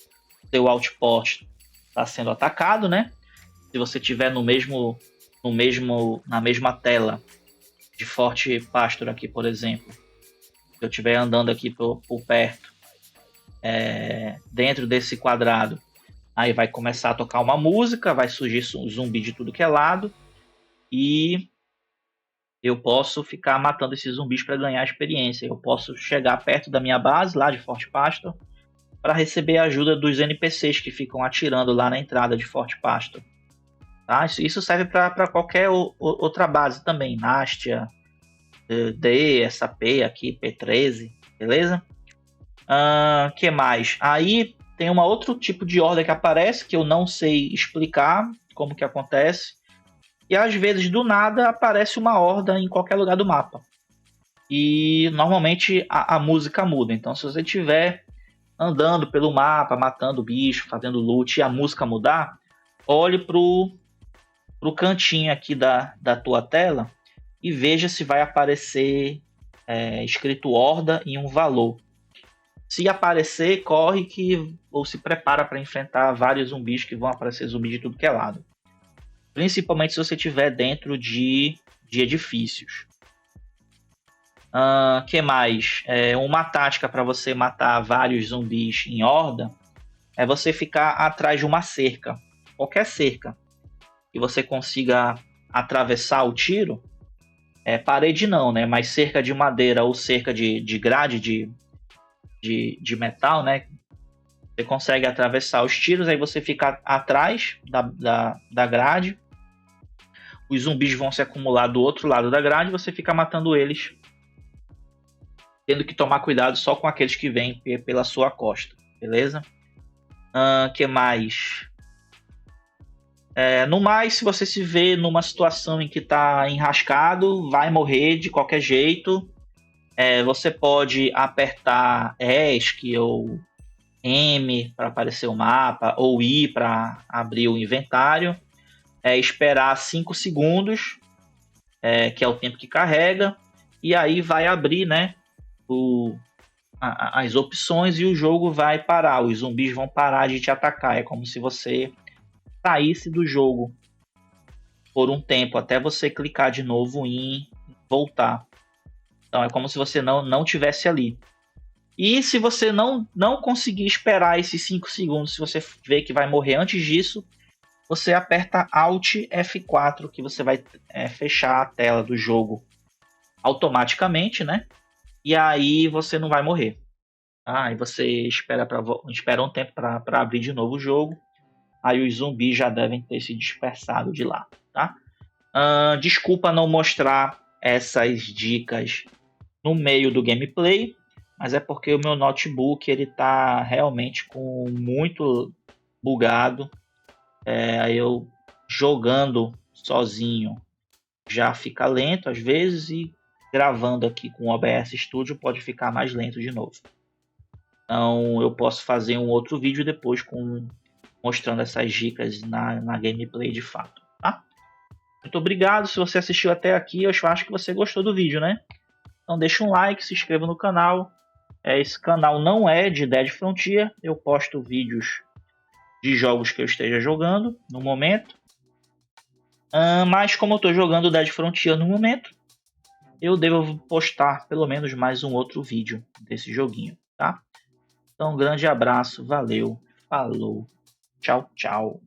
[SPEAKER 1] seu outpost, está sendo atacado, né? Se você tiver na mesma tela de Forte Pastor aqui, por exemplo, se eu estiver andando aqui por perto, dentro desse quadrado, aí vai começar a tocar uma música, vai surgir zumbi de tudo que é lado e eu posso ficar matando esses zumbis para ganhar experiência. Eu posso chegar perto da minha base, lá de Forte Pastor, para receber a ajuda dos NPCs que ficam atirando lá na entrada de Forte Pastor. Tá? Isso serve para qualquer outra base também. Nastia, D, SAP, aqui, P13, beleza? Que mais? Aí tem um outro tipo de ordem que aparece, que eu não sei explicar como que acontece. E às vezes, do nada, aparece uma horda em qualquer lugar do mapa. E normalmente a música muda. Então, se você estiver andando pelo mapa, matando bicho, fazendo loot, e a música mudar, olhe pro cantinho aqui da tua tela e veja se vai aparecer escrito horda e um valor. Se aparecer, corre ou se prepara para enfrentar vários zumbis que vão aparecer, zumbis de tudo que é lado. Principalmente se você estiver dentro de edifícios. Que mais? Uma tática para você matar vários zumbis em horda é você ficar atrás de uma cerca. Qualquer cerca que você consiga atravessar o tiro. Parede não, né? Mas cerca de madeira ou cerca de grade de metal, né? Você consegue atravessar os tiros, aí você fica atrás da grade. Os zumbis vão se acumular do outro lado da grade e você fica matando eles, tendo que tomar cuidado só com aqueles que vêm pela sua costa, beleza? Que mais? No mais, se você se vê numa situação em que está enrascado, vai morrer de qualquer jeito. Você pode apertar ESC ou M para aparecer o mapa, ou I para abrir o inventário. Esperar 5 segundos que é o tempo que carrega, e aí vai abrir, né, as opções e o jogo vai parar, os zumbis vão parar de te atacar. É como se você saísse do jogo por um tempo, até você clicar de novo em voltar. Então é como se você não tivesse ali. E se você não conseguir esperar esses 5 segundos, se você vê que vai morrer antes disso, você aperta Alt F4, que você vai fechar a tela do jogo automaticamente, né? E aí você não vai morrer. Aí você espera um tempo para abrir de novo o jogo. Aí os zumbis já devem ter se dispersado de lá, tá? Desculpa não mostrar essas dicas no meio do gameplay, mas é porque o meu notebook ele tá realmente com muito bugado. Aí eu jogando sozinho já fica lento às vezes e gravando aqui com o OBS Studio pode ficar mais lento de novo. Então eu posso fazer um outro vídeo depois mostrando essas dicas na gameplay de fato, tá? Muito obrigado se você assistiu até aqui, eu acho que você gostou do vídeo, né? Então deixa um like, se inscreva no canal. Esse canal não é de Dead Frontier, eu posto vídeos de jogos que eu esteja jogando no momento. Mas como eu estou jogando Dead Frontier no momento, eu devo postar pelo menos mais um outro vídeo desse joguinho, tá? Então um grande abraço, valeu, falou, tchau, tchau.